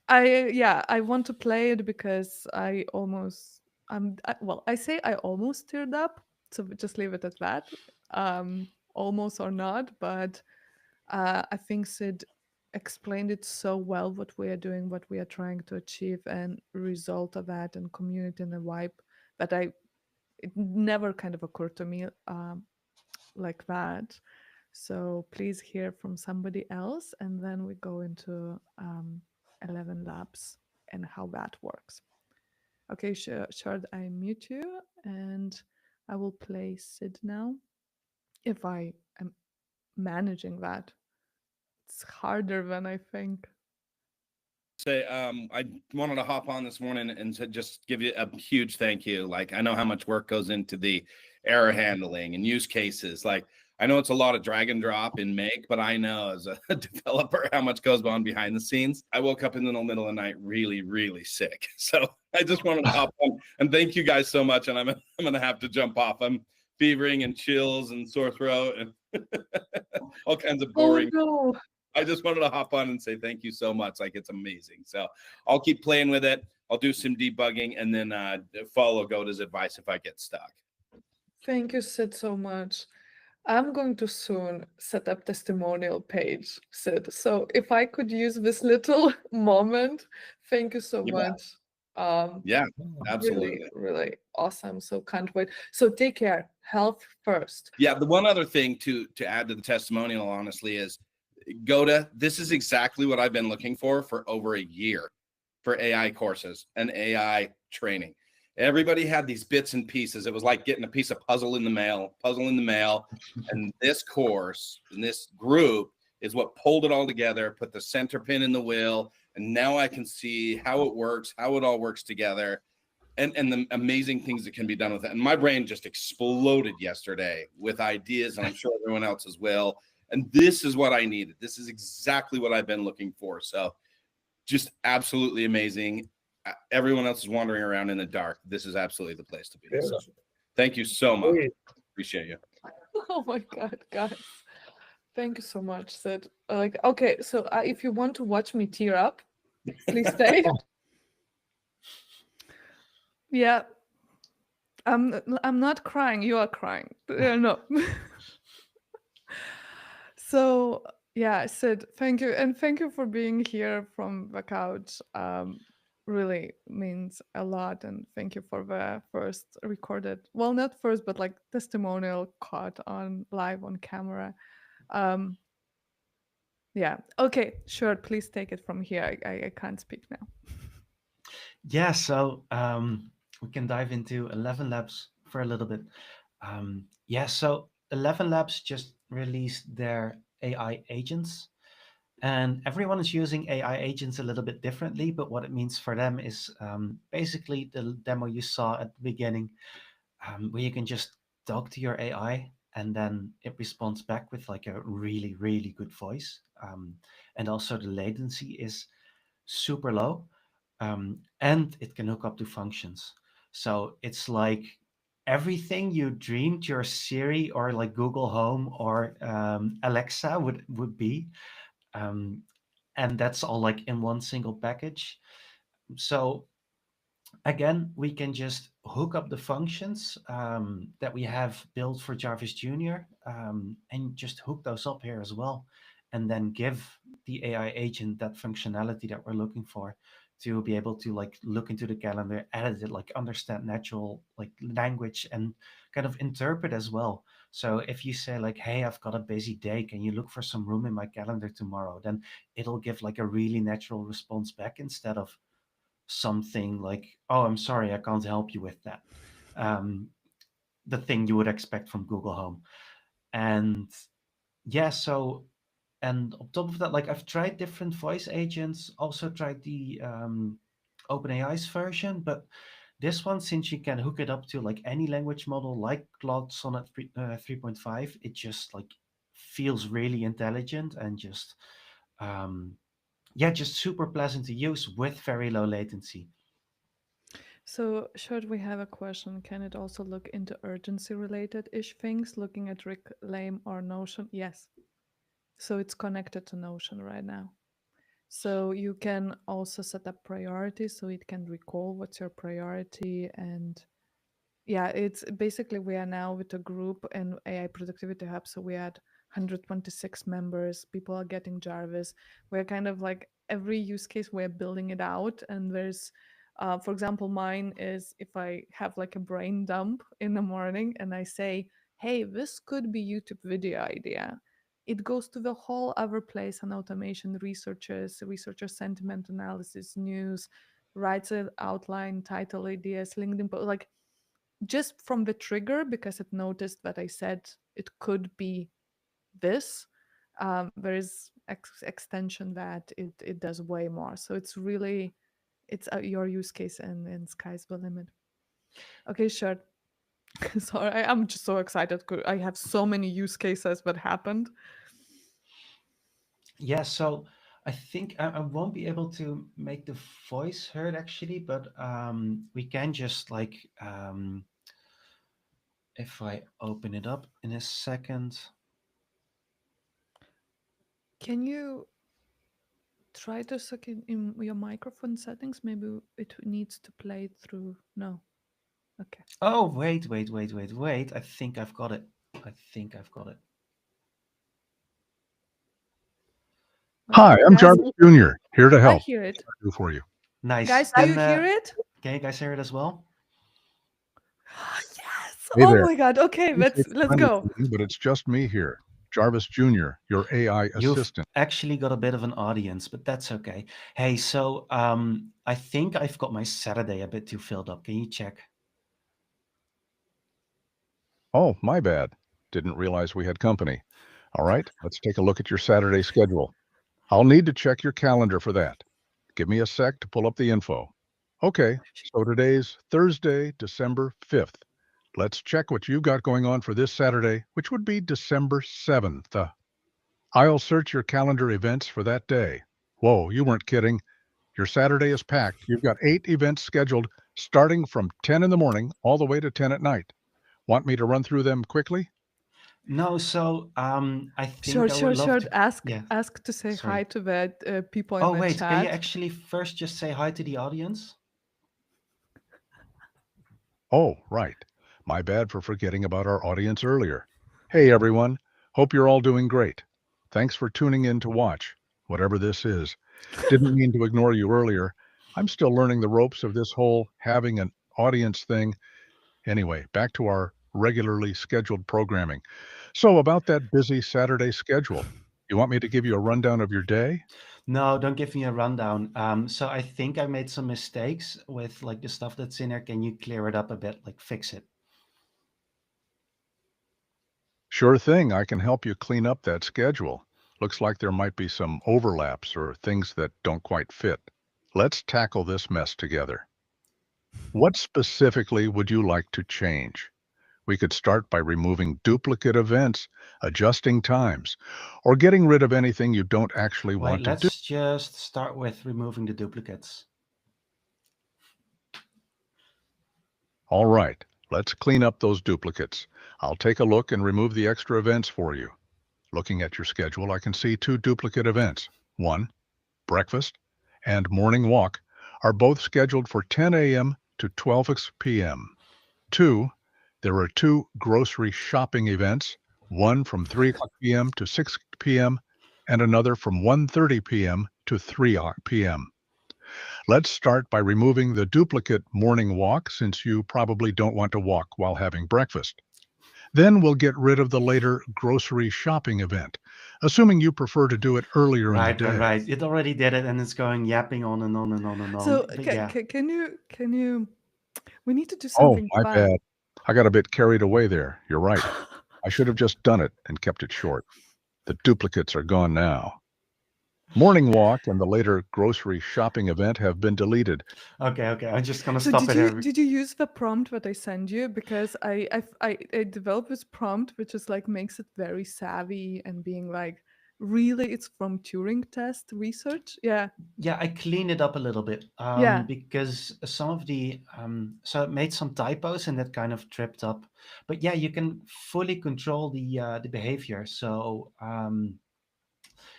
I want to play it because I say I almost teared up, so just leave it at that. Almost or not, but I think Sid explained it so well what we are doing, what we are trying to achieve, and result of that, and community and the vibe that it never kind of occurred to me like that. So please hear from somebody else, and then we go into ElevenLabs and how that works. Okay, Shard, I mute you, and I will play Sid now. If I am managing that, it's harder than I think. Say, I wanted to hop on this morning and to just give you a huge thank you. Like, I know how much work goes into the error handling and use cases. Like, I know it's a lot of drag and drop in Make, but I know as a developer how much goes on behind the scenes. I woke up in the middle of the night really, really sick. So I just wanted to hop on and thank you guys so much. And I'm gonna have to jump off. I'm fevering and chills and sore throat and all kinds of boring. Oh no. I just wanted to hop on and say thank you so much. Like, it's amazing. So I'll keep playing with it. I'll do some debugging and then follow Goda's advice if I get stuck. Thank you, Sid, so much. I'm going to soon set up testimonial page, Sid. So if I could use this little moment, thank you so You bet. much. Yeah, absolutely. Really, really awesome. So can't wait. So take care. Health first. Yeah, the one other thing to add to the testimonial, honestly, is this is exactly what I've been looking for over a year for AI courses and AI training. Everybody had these bits and pieces. It was like getting a piece of puzzle in the mail. And this course and this group is what pulled it all together, put the center pin in the wheel, and now I can see how it works, how it all works together, and the amazing things that can be done with it. And my brain just exploded yesterday with ideas, and I'm sure everyone else as well. And this is what I needed. This is exactly what I've been looking for. So just absolutely amazing. Everyone else is wandering around in the dark. This is absolutely the place to be. Yeah. So thank you so much. Appreciate you. Oh my God, guys. Thank you so much, Sid. Like, okay, so if you want to watch me tear up, please stay. Yeah. I'm not crying. You are crying. No. So yeah, Sid, thank you. And thank you for being here from the couch. Really means a lot. And thank you for the first recorded, well, not first, but like testimonial caught on live on camera. Yeah. Okay, sure. Please take it from here. I can't speak now. Yeah, so we can dive into ElevenLabs for a little bit. Yeah, so ElevenLabs just released their AI agents, and everyone is using AI agents a little bit differently. But what it means for them is basically the demo you saw at the beginning, where you can just talk to your AI and then it responds back with like a really, really good voice. And also the latency is super low, and it can hook up to functions. So it's like everything you dreamed your Siri or like Google Home or Alexa would be, um, and that's all like in one single package. So again, we can just hook up the functions that we have built for JarvisJr, and just hook those up here as well, and then give the AI agent that functionality that we're looking for to be able to like look into the calendar, edit it, like understand natural like language and kind of interpret as well. So if you say like, hey, I've got a busy day, can you look for some room in my calendar tomorrow? Then it'll give like a really natural response back instead of something like, oh, I'm sorry, I can't help you with that. The thing you would expect from Google Home. And yeah, so, and on top of that, like I've tried different voice agents, also tried the OpenAI's version, but this one, since you can hook it up to like any language model like Claude Sonnet 3.5, it just like feels really intelligent and just yeah, just super pleasant to use with very low latency. So, should we have a question? Can it also look into urgency-related-ish things, looking at Reclaim or Notion? Yes. So it's connected to Notion right now. So you can also set up priorities, so it can recall what's your priority. And yeah, it's basically we are now with a group in AI Productivity Hub. So we had 126 members. People are getting Jarvis. We're kind of like every use case, we're building it out. And there's, for example, mine is if I have like a brain dump in the morning and I say, hey, this could be YouTube video idea. It goes to the whole other place on automation, researcher sentiment analysis, news, writes an outline, title ideas, LinkedIn, but like just from the trigger, because it noticed that I said it could be this, there is extension that it does way more. So it's really, it's your use case and sky's the limit. Okay, sure. Sorry, I'm just so excited. I have so many use cases that happened. Yeah, so I think I won't be able to make the voice heard actually, but we can just like, if I open it up in a second. Can you try to suck in your microphone settings? Maybe it needs to play through. No. Okay. Oh, wait. I think I've got it. Hi, I'm Guys, Jarvis Jr., here to I help. hear it. What can I do for you? Nice. Guys, do you And hear it? Can you guys hear it as well? Yes. Hey Oh there. my God. Okay, let's go. But it's just me here, JarvisJr., your AI You've assistant. actually got a bit of an audience, but that's okay. Hey, so I think I've got my Saturday a bit too filled up. Can you check? Oh, my bad. Didn't realize we had company. All right, let's take a look at your Saturday schedule. I'll need to check your calendar for that. Give me a sec to pull up the info. Okay, so today's Thursday, December 5th. Let's check what you've got going on for this Saturday, which would be December 7th. I'll search your calendar events for that day. Whoa, you weren't kidding. Your Saturday is packed. You've got 8 events scheduled starting from 10 in the morning all the way to 10 at night. Want me to run through them quickly? No, so I think Sure, I would sure, love sure. to. Ask Yeah, ask to say hi sorry. to the people in Oh, the wait, can you chat. actually first just say hi to the audience? Oh, right. My bad for forgetting about our audience earlier. Hey, everyone. Hope you're all doing great. Thanks for tuning in to watch, whatever this is. Didn't mean to ignore you earlier. I'm still learning the ropes of this whole having an audience thing. Anyway, back to our regularly scheduled programming. So, about that busy Saturday schedule, you want me to give you a rundown of your day? No, don't give me a rundown. So I think I made some mistakes with like the stuff that's in there. Can you clear it up a bit, like fix it? Sure thing, I can help you clean up that schedule. Looks like there might be some overlaps or things that don't quite fit. Let's tackle this mess together. What specifically would you like to change? We could start by removing duplicate events, adjusting times, or getting rid of anything you don't actually Wait, want to do. let's just start with removing the duplicates. All right, let's clean up those duplicates. I'll take a look and remove the extra events for you. Looking at your schedule, I can see 2 duplicate events. One, breakfast, and morning walk are both scheduled for 10 a.m. to 12 p.m. 2, there are 2 grocery shopping events, one from 3 p.m. to 6 p.m. and another from 1:30 p.m. to 3 p.m. Let's start by removing the duplicate morning walk since you probably don't want to walk while having breakfast. Then we'll get rid of the later grocery shopping event, assuming you prefer to do it earlier in the Right, right, day. right. It already did it, and it's going yapping on and on and on and on. So But yeah, can you? We need to do Oh, something my fun. bad. I got a bit carried away there. You're right. I should have just done it and kept it short. The duplicates are gone now. Morning walk and the later grocery shopping event have been deleted. okay, okay. I'm just gonna So stop it here. did you use the prompt that I sent you? Because I developed this prompt which is like makes it very savvy and being like really it's from Turing test research. Yeah. Yeah, I cleaned it up a little bit Yeah. because some of the so it made some typos and that kind of tripped up. But yeah, you can fully control the behavior. So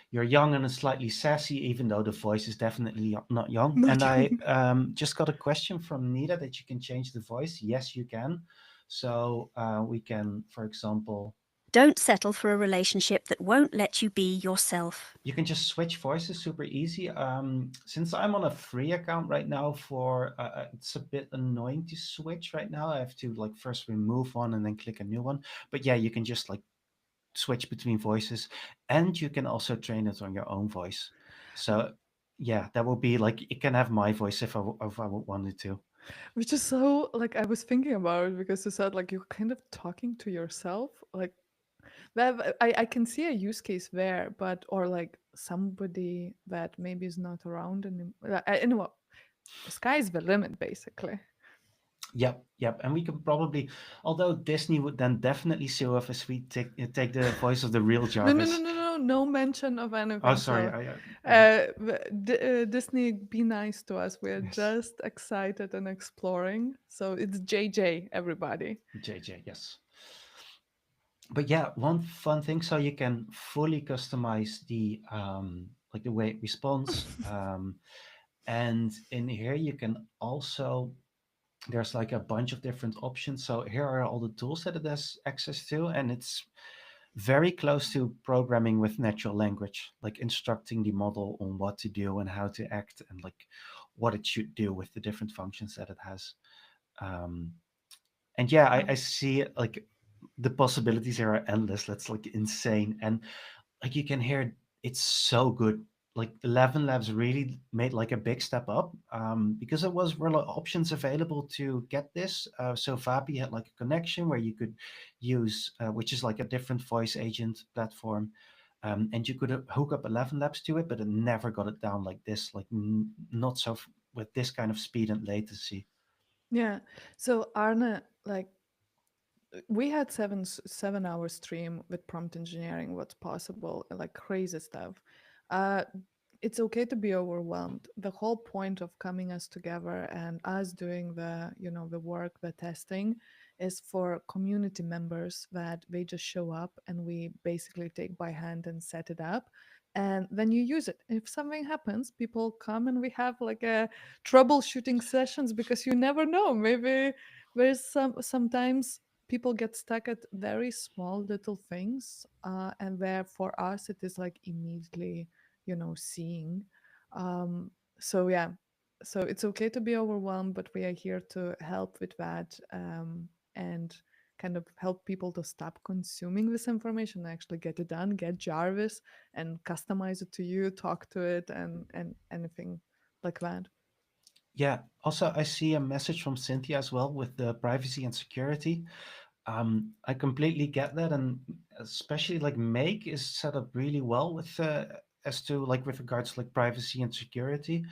you're young and slightly sassy, even though the voice is definitely not young. Not And I young. just got a question from Nita that you can change the voice. Yes, you can. So we can, for example, Don't settle for a relationship that won't let you be yourself. you can just switch voices super easy. Since I'm on a free account right now, for it's a bit annoying to switch right now. I have to like first remove one and then click a new one. But yeah, you can just like switch between voices, and you can also train it on your own voice. So yeah, that will be like it can have my voice if I wanted to. Which is so like I was thinking about it because you said like you're kind of talking to yourself. Like that I can see a use case there, but or like somebody that maybe is not around anymore. Anyway, the sky is the limit basically. Yep, yep. And we can probably, although Disney would then definitely sue us if we take the voice of the real No, no, no, Jarvis. no, no, no mention of Oh, anything. sorry. So, Yeah. Disney, be nice to us. We're Yes. just excited and exploring. So it's JJ, everybody. JJ, yes. But yeah, one fun thing, so you can fully customize the like the way it responds. And in here you can also there's like a bunch of different options. So here are all the tools that it has access to, and it's very close to programming with natural language, like instructing the model on what to do and how to act and like what it should do with the different functions that it has. Um, and yeah, I see it, like the possibilities here are endless. That's like insane. And like you can hear it's so good. Like ElevenLabs really made like a big step up, because it was were like options available to get this. So Vapi had like a connection where you could use, which is like a different voice agent platform, and you could hook up ElevenLabs to it, but it never got it down like this. Like not so with this kind of speed and latency. Yeah. So Arne, like we had 7 hour stream with prompt engineering, what's possible, like crazy stuff. Uh, it's okay to be overwhelmed. The whole point of coming us together and us doing the, the work, the testing, is for community members that they just show up and we basically take by hand and set it up. And then you use it. If something happens, people come and we have like a troubleshooting sessions because you never know. Maybe there's sometimes people get stuck at very small little things, and where for us it is like immediately seeing. So yeah, so it's okay to be overwhelmed, but we are here to help with that, and kind of help people to stop consuming this information, actually get it done, get Jarvis and customize it to you, talk to it, and anything like that. Yeah. Also, I see a message from Cynthia as well with the privacy and security. I completely get that, and especially like Make is set up really well with as to like with regards to like privacy and security.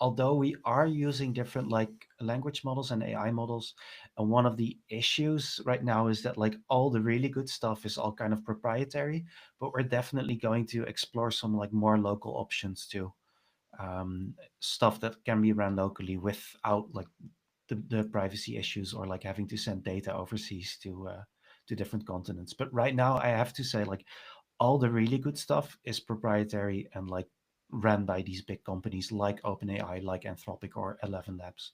Although we are using different like language models and AI models, and one of the issues right now is that like all the really good stuff is all kind of proprietary, but we're definitely going to explore some like more local options too. Stuff that can be run locally without like the privacy issues or like having to send data overseas to different continents. But right now, I have to say like all the really good stuff is proprietary and like ran by these big companies like OpenAI, like Anthropic or ElevenLabs.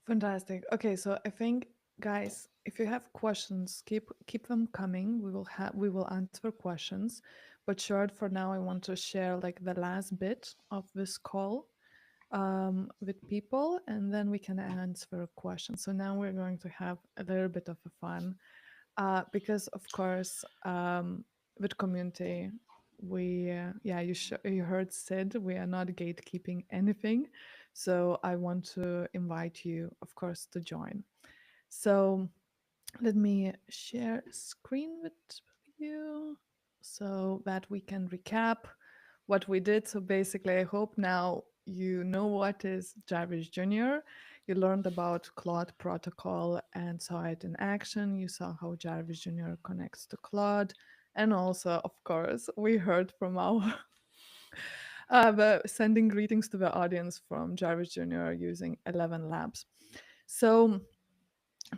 Fantastic. Okay, so I think, guys, if you have questions, keep them coming. We will answer questions. But short for now, I want to share like the last bit of this call with people, and then we can answer questions. So now we're going to have a little bit of a fun, because of course, with community, yeah, you heard Sid, we are not gatekeeping anything. So I want to invite you, of course, to join. So let me share a screen with you so that we can recap what we did. So basically, I hope now you know what is JarvisJr. You learned about Claude protocol and saw it in action. You saw how JarvisJr connects to Claude. And also, of course, we heard from our sending greetings to the audience from JarvisJr using ElevenLabs. So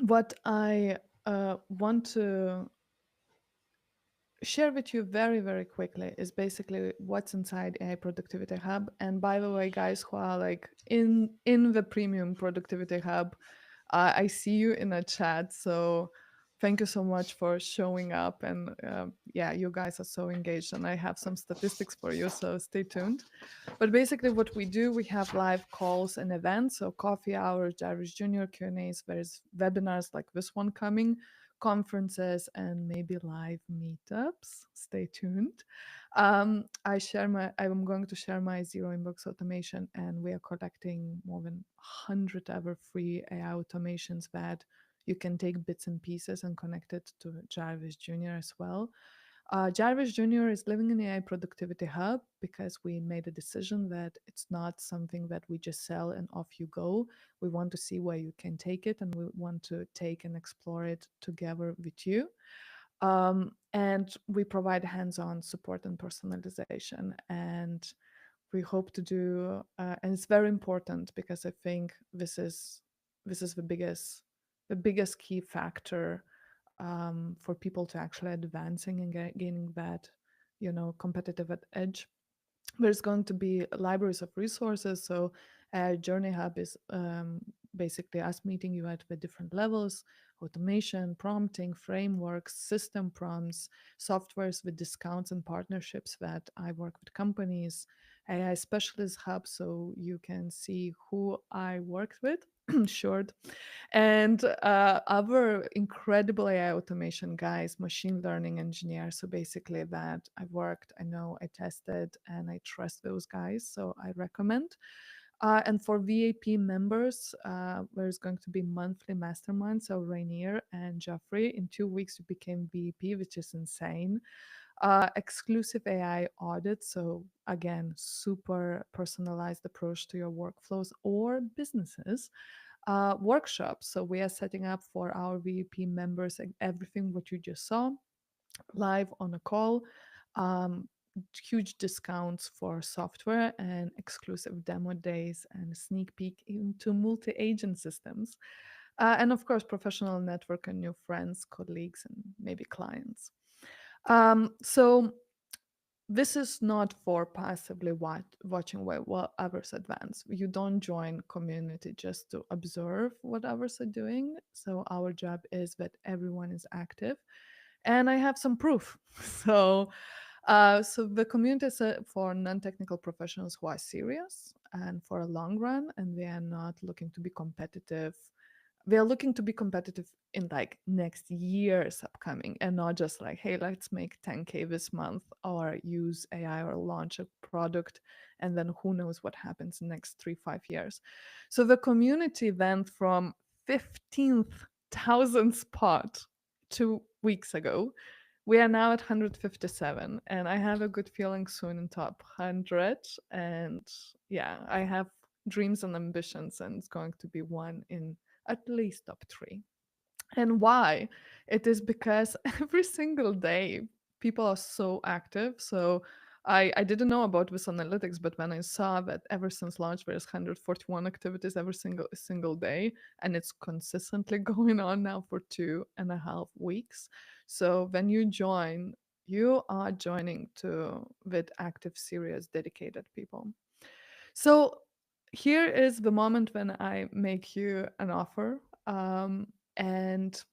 what I want to share with you very, very quickly is basically what's inside AI Productivity Hub. And by the way, guys who are like in the premium Productivity Hub, I see you in a chat. So thank you so much for showing up. And yeah, you guys are so engaged. And I have some statistics for you, so stay tuned. But basically, what we do, we have live calls and events. So coffee hours, JarvisJr Q&As. There's webinars like this one coming, conferences, and maybe live meetups. Stay tuned. I'm going to share my zero inbox automation, and we are collecting more than 100 ever free AI automations that you can take bits and pieces and connect it to JarvisJr as well. JarvisJr is living in the AI Productivity Hub because we made a decision that it's not something that we just sell and off you go. We want to see where you can take it, and we want to take and explore it together with you. And we provide hands-on support and personalization. And we hope to do, and it's very important because I think this is the biggest key factor, for people to actually advancing and gaining that competitive edge. There's going to be libraries of resources. So Journey Hub is basically us meeting you at the different levels: automation, prompting, frameworks, system prompts, softwares with discounts and partnerships that I work with companies, AI Specialist Hub, so you can see who I worked with, short, and other incredible AI automation guys, machine learning engineers. So basically, that I worked, I know, I tested, and I trust those guys. So I recommend. And for VAP members, there's going to be monthly mastermind. So Rainier and Jeffrey, in 2 weeks, you became VAP, which is insane. Exclusive AI audit. So again, super personalized approach to your workflows or businesses. Workshops. So we are setting up for our VAP members everything what you just saw live on a call. Um, Huge discounts for software and exclusive demo days and sneak peek into multi-agent systems. And of course, professional network and new friends, colleagues, and maybe clients. So this is not for passively watching what others advance. You don't join community just to observe what others are doing. So our job is that everyone is active, and I have some proof. So the community is for non-technical professionals who are serious and for a long run, and they are not looking to be competitive. They are looking to be competitive in like next year's upcoming, and not just like, hey, let's make 10K this month or use AI or launch a product, and then who knows what happens in the next 3-5 years. So the community went from 15,000 spot 2 weeks ago. We are now at 157, and I have a good feeling soon in top 100. And yeah, I have dreams and ambitions, and it's going to be one in at least top 3. And why? It is because every single day people are so active. So I didn't know about this analytics, but when I saw that ever since launch there's 141 activities every single day, and it's consistently going on now for 2.5 weeks. So when you join, you are joining to with active, serious, dedicated people. So here is the moment when I make you an offer. And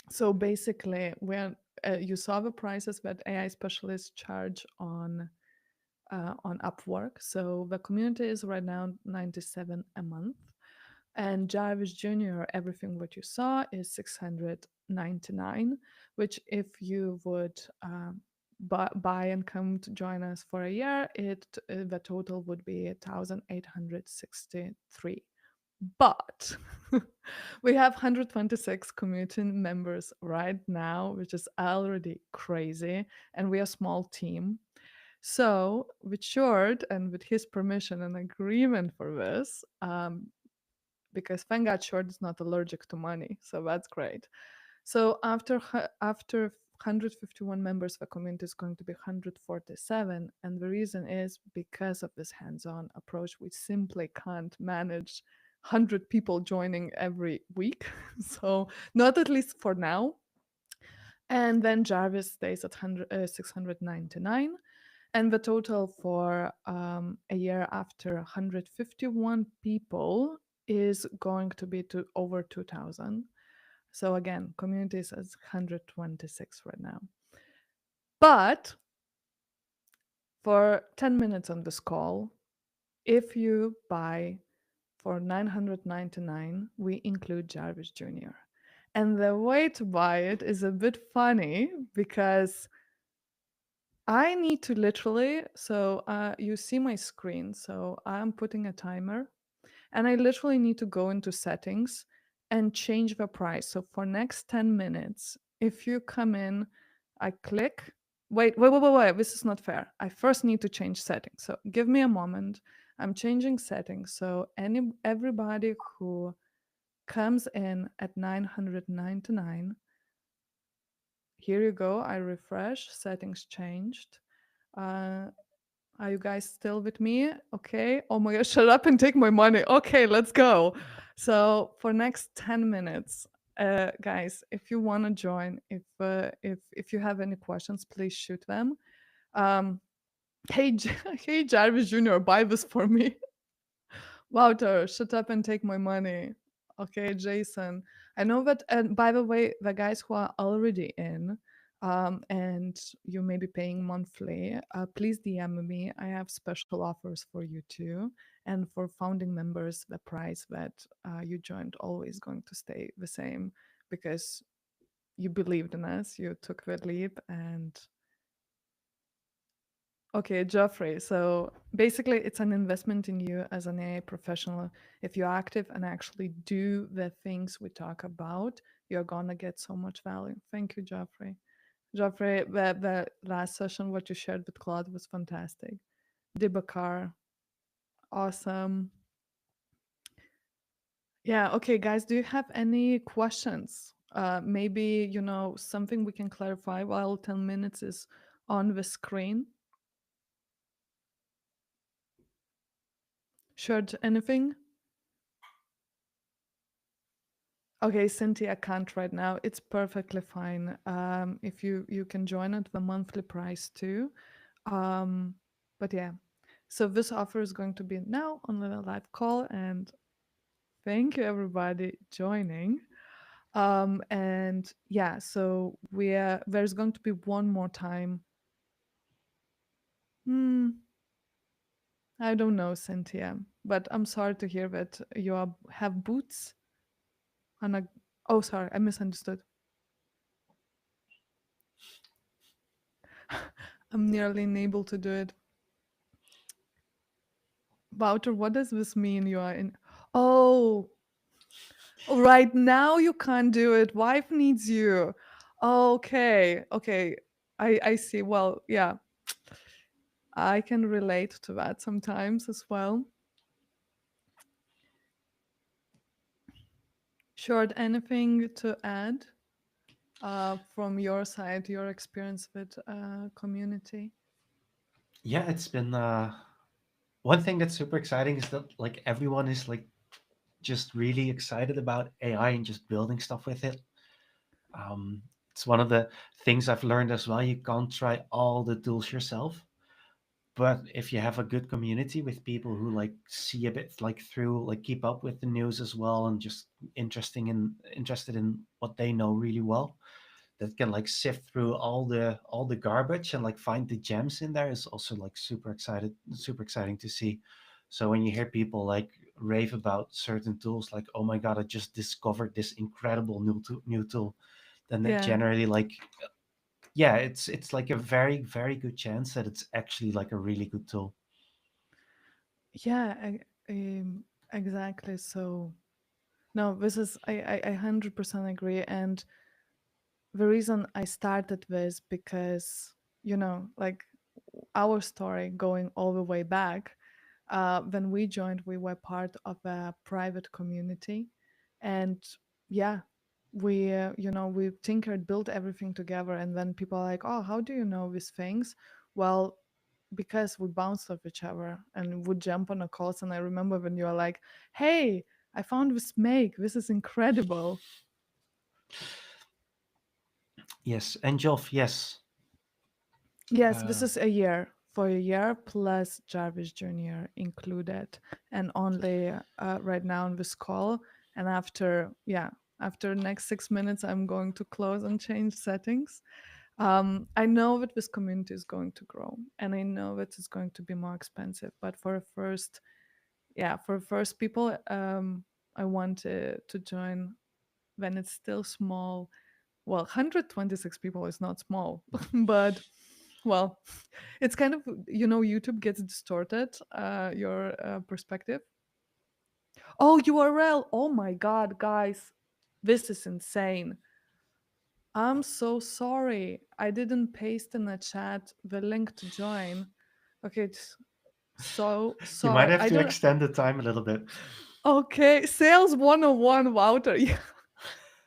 so basically, when you saw the prices that AI specialists charge on Upwork. So the community is right now 97 a month, and JarvisJr, everything what you saw is 699, which if you would buy and come to join us for a year, the total would be 1,863. But we have 126 community members right now, which is already crazy, and we are a small team. So, with Short and with his permission and agreement for this, because thank God Short is not allergic to money, so that's great. So after 151 members, the community is going to be 147, and the reason is because of this hands-on approach. We simply can't manage 100 people joining every week, so not at least for now. And then Jarvis stays at 699. And the total for a year after 151 people is going to be to over 2,000. So again, communities is 126 right now. But for 10 minutes on this call, if you buy for 999, we include JarvisJr. And the way to buy it is a bit funny because I need to literally, so you see my screen, so I'm putting a timer, and I literally need to go into settings and change the price. So for next 10 minutes, if you come in, I click, wait, this is not fair. I first need to change settings. So give me a moment. I'm changing settings. So everybody who comes in at 999, here you go. I refresh, settings changed. Are you guys still with me? Okay. Oh my gosh, shut up and take my money. Okay, let's go. So for next 10 minutes, guys, if you want to join, if you have any questions, please shoot them. Hey, hey, JarvisJr, buy this for me. Wouter, shut up and take my money. Okay, Jason. I know that, and by the way, the guys who are already in, and you may be paying monthly, please DM me. I have special offers for you too. And for founding members, the price that you joined always going to stay the same because you believed in us, you took the leap, and okay, Geoffrey. So basically, it's an investment in you as an AI professional. If you're active and actually do the things we talk about, you're gonna get so much value. Thank you, Geoffrey. Geoffrey, the last session, what you shared with Claude was fantastic. Dibakar, awesome. Yeah, okay, guys, do you have any questions? Maybe, something we can clarify while 10 minutes is on the screen. Shared anything? Okay, Cynthia can't right now. It's perfectly fine. If you can join at the monthly price too. But yeah, so this offer is going to be now on the live call, and thank you everybody joining. And yeah, so there's going to be one more time. I don't know, Cynthia, but I'm sorry to hear that have boots on a. Oh, sorry, I misunderstood. I'm nearly unable to do it. Wouter, what does this mean? You are in. Oh, right now you can't do it. Wife needs you. Okay, okay. I see. Well, yeah, I can relate to that sometimes as well. Short, anything to add from your side, your experience with community? Yeah, it's been one thing that's super exciting is that like everyone is like just really excited about AI and just building stuff with it. It's one of the things I've learned as well. You can't try all the tools yourself, but if you have a good community with people who like see a bit like through, like keep up with the news as well, and just interested in what they know really well, that can like sift through all the garbage and like find the gems in there, is also like super exciting to see. So when you hear people like rave about certain tools, like, oh my god, I just discovered this incredible new tool, then that Yeah. generally like, yeah, it's like a very very good chance that it's actually like a really good tool. Yeah, exactly. So, no, this is, I 100% agree. And the reason I started this because, like our story going all the way back, when we joined, we were part of a private community. And yeah, we tinkered, built everything together. And then people are like, oh, how do you know these things? Well, because we bounced off each other and would jump on a calls. And I remember when you were like, hey, I found this make. This is incredible. Yes, and Joff, yes. Yes, this is a year, for a year plus JarvisJr included, and only right now on this call. And after next 6 minutes, I'm going to close and change settings. I know that this community is going to grow, and I know that it's going to be more expensive. But for first people, I want to join when it's still small. Well, 126 people is not small, but well, it's kind of, YouTube gets distorted your perspective. Oh, URL. Oh my god, guys, this is insane. I'm so sorry, I didn't paste in the chat the link to join. Okay, it's so You might sorry, have I to don't. extend the time a little bit. Okay, sales 101, Wouter. Yeah.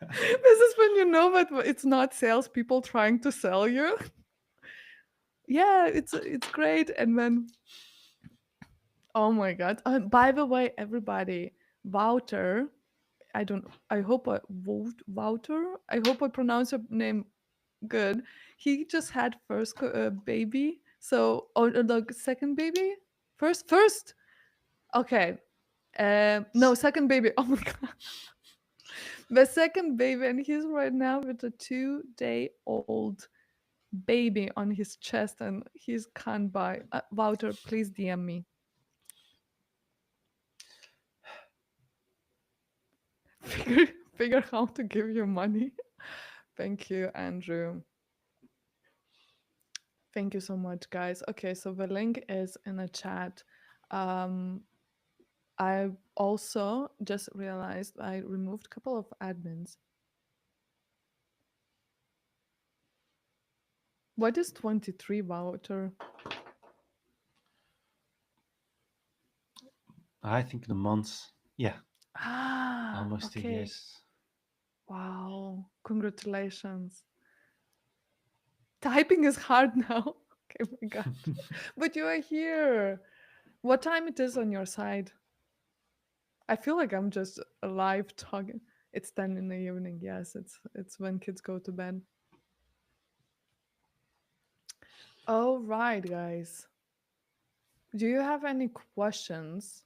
This is when you know that it's not salespeople trying to sell you. Yeah, it's great. And then, oh my god! By the way, everybody, Wouter. I don't. I hope Wouter. I hope I pronounce your name good. He just had first baby. So, or the second baby, first. Okay. No, second baby. Oh my god. The second baby, and he's right now with a 2-day-old baby on his chest and he can't buy. Wouter, please DM me. Figure how to give you money. Thank you, Andrew. Thank you so much, guys. Okay, so the link is in the chat. I also just realized I removed a couple of admins. What is 23, Wouter? I think the months. Yeah, Ah, almost 2 okay. years. Wow, congratulations. Typing is hard now. Okay, my God. But you are here. What time it is on your side? I feel like I'm just alive talking. It's 10 in the evening. Yes, it's when kids go to bed. All right, guys. Do you have any questions?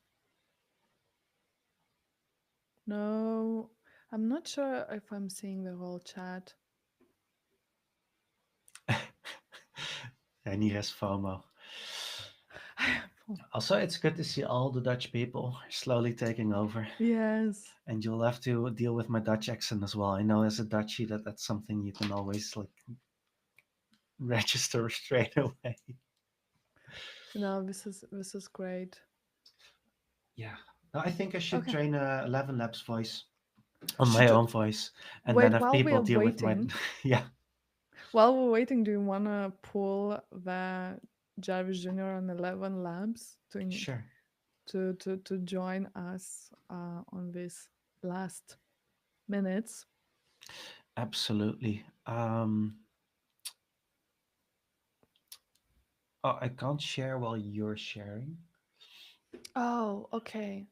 No. I'm not sure if I'm seeing the whole chat. And he has FOMO. Also, it's good to see all the Dutch people slowly taking over. Yes. And you'll have to deal with my Dutch accent as well. I know as a Dutchie that's something you can always like register straight away. No, this is great. Yeah. No, I think I should Okay. train a ElevenLabs voice on my Should own voice and wait then have while we people are deal with my waiting. yeah. While we're waiting, do you wanna pull the JarvisJr on ElevenLabs Sure. to join us on this last minutes? Absolutely. Oh, I can't share while you're sharing. Oh, okay.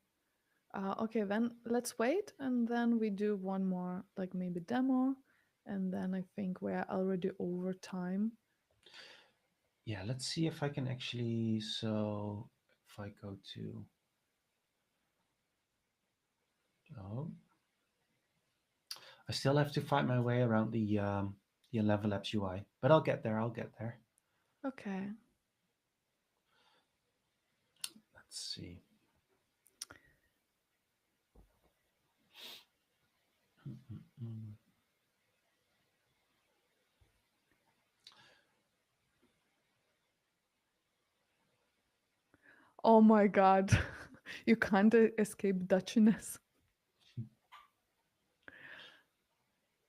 Okay, then let's wait and then we do one more, like maybe demo, and then I think we're already over time. Yeah, let's see if I can actually. So if I go to. Oh, I still have to find my way around the ElevenLabs UI, but I'll get there. I'll get there. Okay. Let's see. Mm-mm-mm. Oh my God. You can't escape Dutchiness.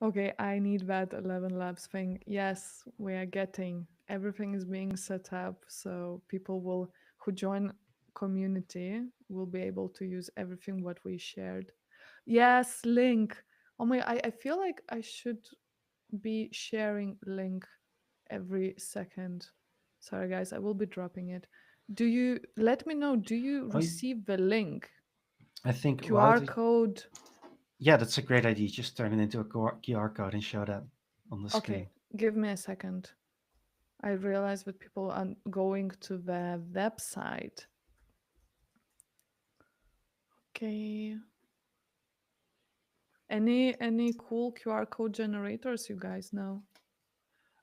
Okay, I need that ElevenLabs thing. Yes, we are getting everything is being set up so people will who join community will be able to use everything what we shared. Yes, link. Oh my, I feel like I should be sharing link every second. Sorry guys, I will be dropping it. Do you let me know, do you Oh, receive the link? I think. Wow. QR code. Yeah, that's a great idea. Just turn it into a QR code and show that on the Okay, screen. give me a second. I realize that people are going to the website. Okay. Any cool QR code generators you guys know?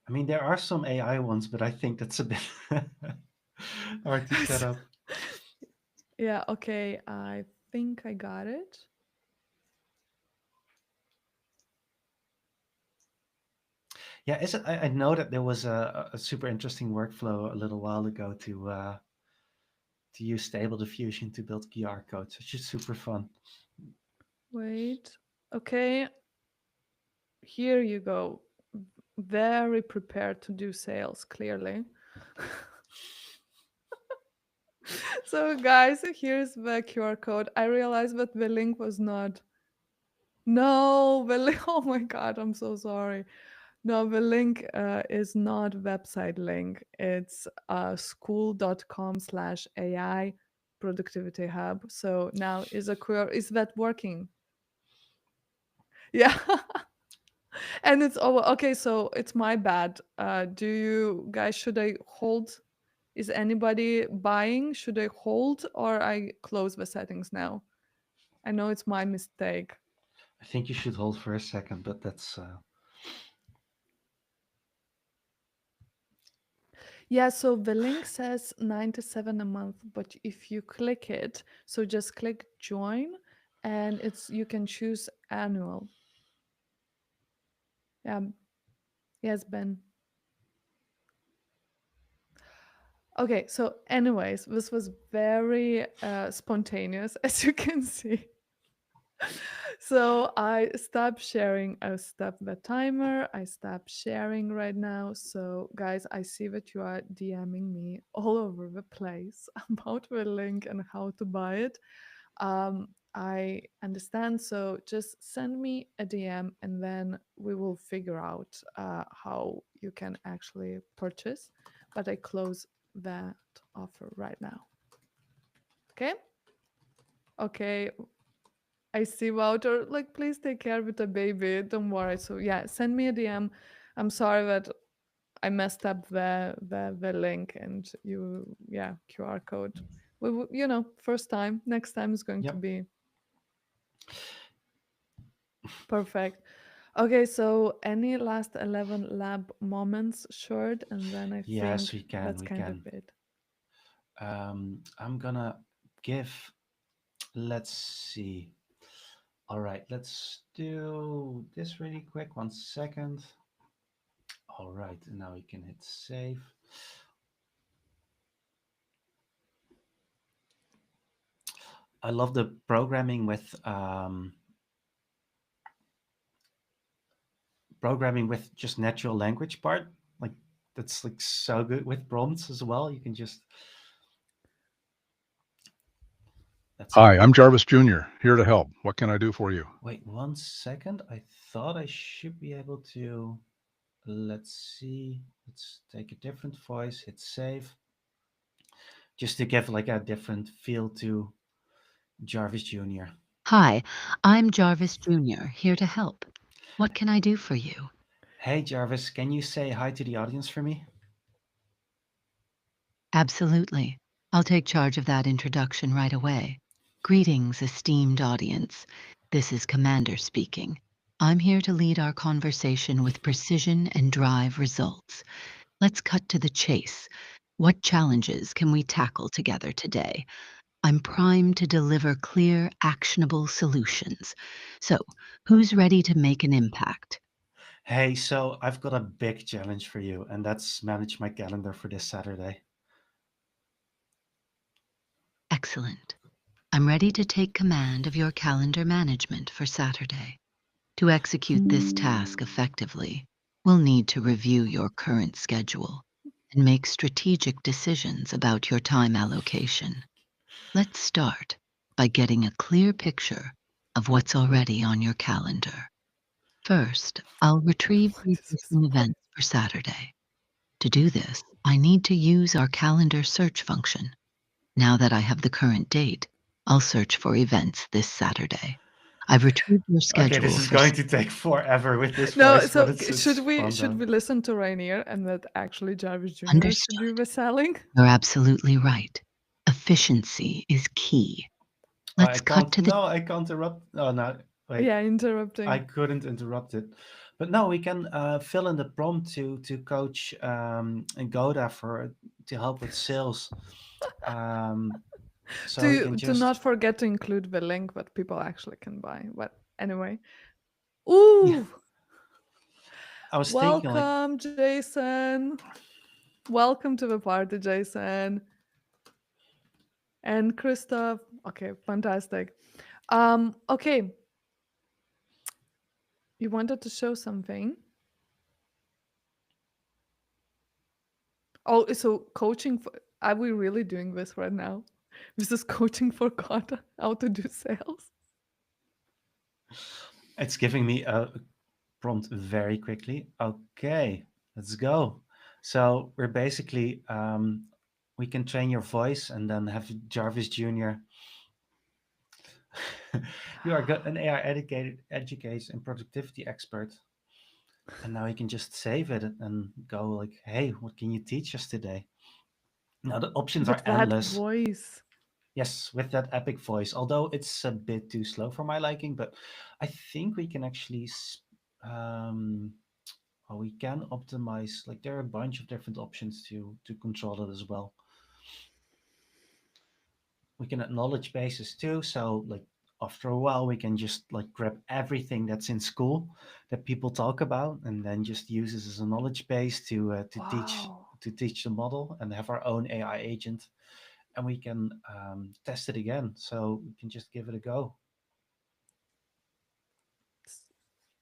I mean, there are some AI ones, but I think that's a bit hard to set up. Yeah, okay. I think I got it. Yeah, is it? I know that there was a super interesting workflow a little while ago to use Stable Diffusion to build QR codes, which is super fun. Wait. Okay. Here you go. Very prepared to do sales, clearly. So guys, here's the QR code. I realized that the link was not. No, the link. Oh my God, I'm so sorry. No, the link is not website link. It's school.com/AI productivity hub. So now is that working? Yeah. And it's over. Okay, so it's my bad. Do you guys, should I hold? Is anybody buying? Should I hold or I close the settings now? I know it's my mistake. I think you should hold for a second, but that's Yeah, so the link says 97 a month, but if you click it, so just click join and you can choose annual. Yeah. Yes, Ben. Okay, so anyways, this was very spontaneous, as you can see. So I stopped sharing. I stopped the timer. I stopped sharing right now. So guys, I see that you are DMing me all over the place about the link and how to buy it. I understand. So just send me a DM and then we will figure out how you can actually purchase. But I close that offer right now. Okay? Okay. I see Wouter. Like, please take care with the baby. Don't worry. So yeah, send me a DM. I'm sorry that I messed up the link and QR code. First time. Next time is going to Yep. be perfect. Okay, so any last 11 lab moments short, and then I Yes, think we can. that's We kind of can. it. I'm gonna give. Let's see. All right, let's do this really quick. 1 second. All right, now we can hit save. I love the programming with just natural language part. Like that's like so good with prompts as well. You can just that's Hi, I'm Jarvis Jr., here to help. What can I do for you? wait 1 second. I thought I should be able to. Let's see. Let's take a different voice. Hit save. Just to give like a different feel to Jarvis Jr. Hi, I'm Jarvis Jr., here to help. What can I do for you? Hey Jarvis, can you say hi to the audience for me? Absolutely. I'll take charge of that introduction right away. Greetings, esteemed audience. This is Commander speaking. I'm here to lead our conversation with precision and drive results. Let's cut to the chase. What challenges can we tackle together today? I'm primed to deliver clear, actionable solutions. So, who's ready to make an impact? Hey, so I've got a big challenge for you, and that's manage my calendar for this Saturday. Excellent. I'm ready to take command of your calendar management for Saturday. To execute this task effectively, we'll need to review your current schedule and make strategic decisions about your time allocation. Let's start by getting a clear picture of what's already on your calendar. First, I'll retrieve the What is this? existing events for Saturday. To do this, I need to use our calendar search function. Now that I have the current date, I'll search for events this Saturday. I've retrieved your Okay, this schedule is for going to take forever with this No, voice, but so it's fun should though. we listen to Rainier and that actually Jarvis Jr. should do understood. the selling? You're absolutely right. Efficiency is key. Let's cut to the I can't interrupt. Oh no, wait, Yeah, I interrupting. couldn't interrupt it. But no, we can fill in the prompt to coach Goda to help with sales. Um, so we can Do not just forget to include the link that people actually can buy. But anyway. yeah. Ooh, I was thinking like welcome, Jason. Welcome to the party, Jason. And Christoph. Okay, fantastic. Okay. You wanted to show something? Oh, so coaching for, are we really doing this right now? This is coaching for God, how to do sales. it's giving me a prompt very quickly. Okay, let's go. So we're basically we can train your voice and then have Jarvis Jr. You are an AI education and productivity expert. And now you can just save it and go like, hey, what can you teach us today? Now the options are With that endless. voice. Yes, with that epic voice. Although it's a bit too slow for my liking, but I think we can actually. we can optimize. Like there are a bunch of different options to control it as well. We can acknowledge bases too. So like after a while, we can just like grab everything that's in school that people talk about, and then just use it as a knowledge base Wow. to teach the model and have our own AI agent, and we can test it again. So we can just give it a go.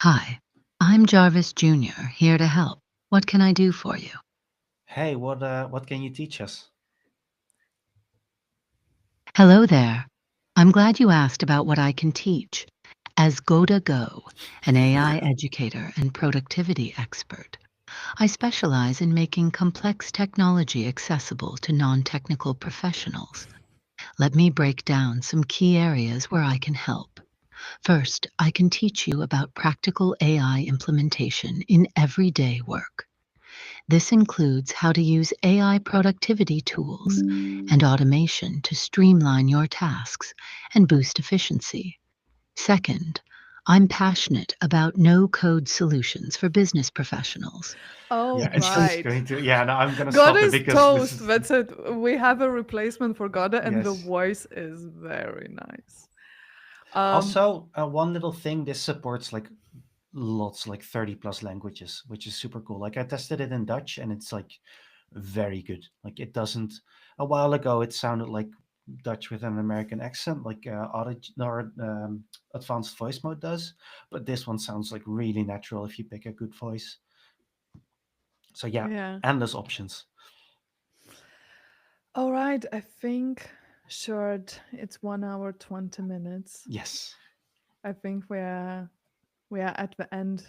Hi, I'm Jarvis Jr., here to help. What can I do for you? Hey, what can you teach us? Hello there. I'm glad you asked about what I can teach. As Goda Go, an AI educator and productivity expert, I specialize in making complex technology accessible to non-technical professionals. Let me break down some key areas where I can help. First, I can teach you about practical AI implementation in everyday work. This includes how to use AI productivity tools and automation to streamline your tasks and boost efficiency. Second, I'm passionate about no-code solutions for business professionals. Oh, Yeah, and she's right. going to. Yeah, no, I'm gonna Goda stop it is because this toast. is That's it. We have a replacement for Goda, and the yes. voice is very nice. Um, Also, one little thing, this supports like lots, like 30 plus languages, which is super cool. Like I tested it in Dutch and it's like very good. Like it doesn't, a while ago, it sounded like Dutch with an American accent, like advanced voice mode does. But this one sounds like really natural if you pick a good voice. So yeah, yeah. endless options. All right. I think short. It's 1 hour 20 minutes. Yes. I think we are at the end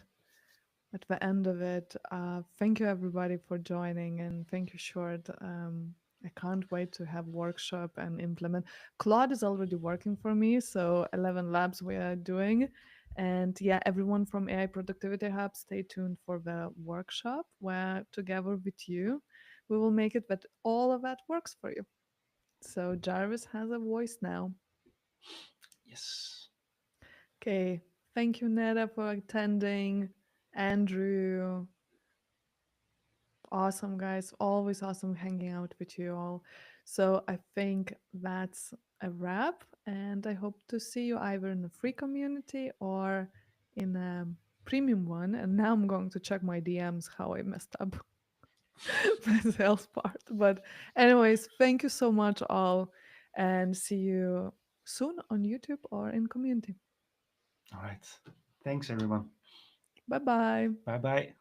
of it. Thank you everybody for joining, and thank you, Short. I can't wait to have workshop and implement. Claude is already working for me, so ElevenLabs we are doing, and yeah, everyone from AI Productivity Hub, stay tuned for the workshop where together with you, we will make it that all of that works for you. So Jarvis has a voice now. Yes. Okay, thank you, Neda, for attending. Andrew, awesome, guys. Always awesome hanging out with you all. So I think that's a wrap. And I hope to see you either in a free community or in a premium one. And now I'm going to check my DMs how I messed up the sales part. But, anyways, thank you so much, all. And see you soon on YouTube or in community. All right. Thanks, everyone. Bye bye. Bye bye.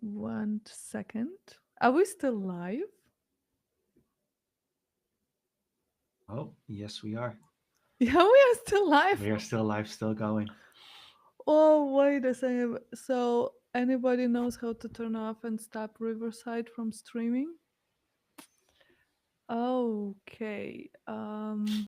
One second. Are we still live? Oh, yes, we are. Yeah, we are still live. We are still live, still going. Oh, wait a second. So, anybody knows how to turn off and stop Riverside from streaming? Okay.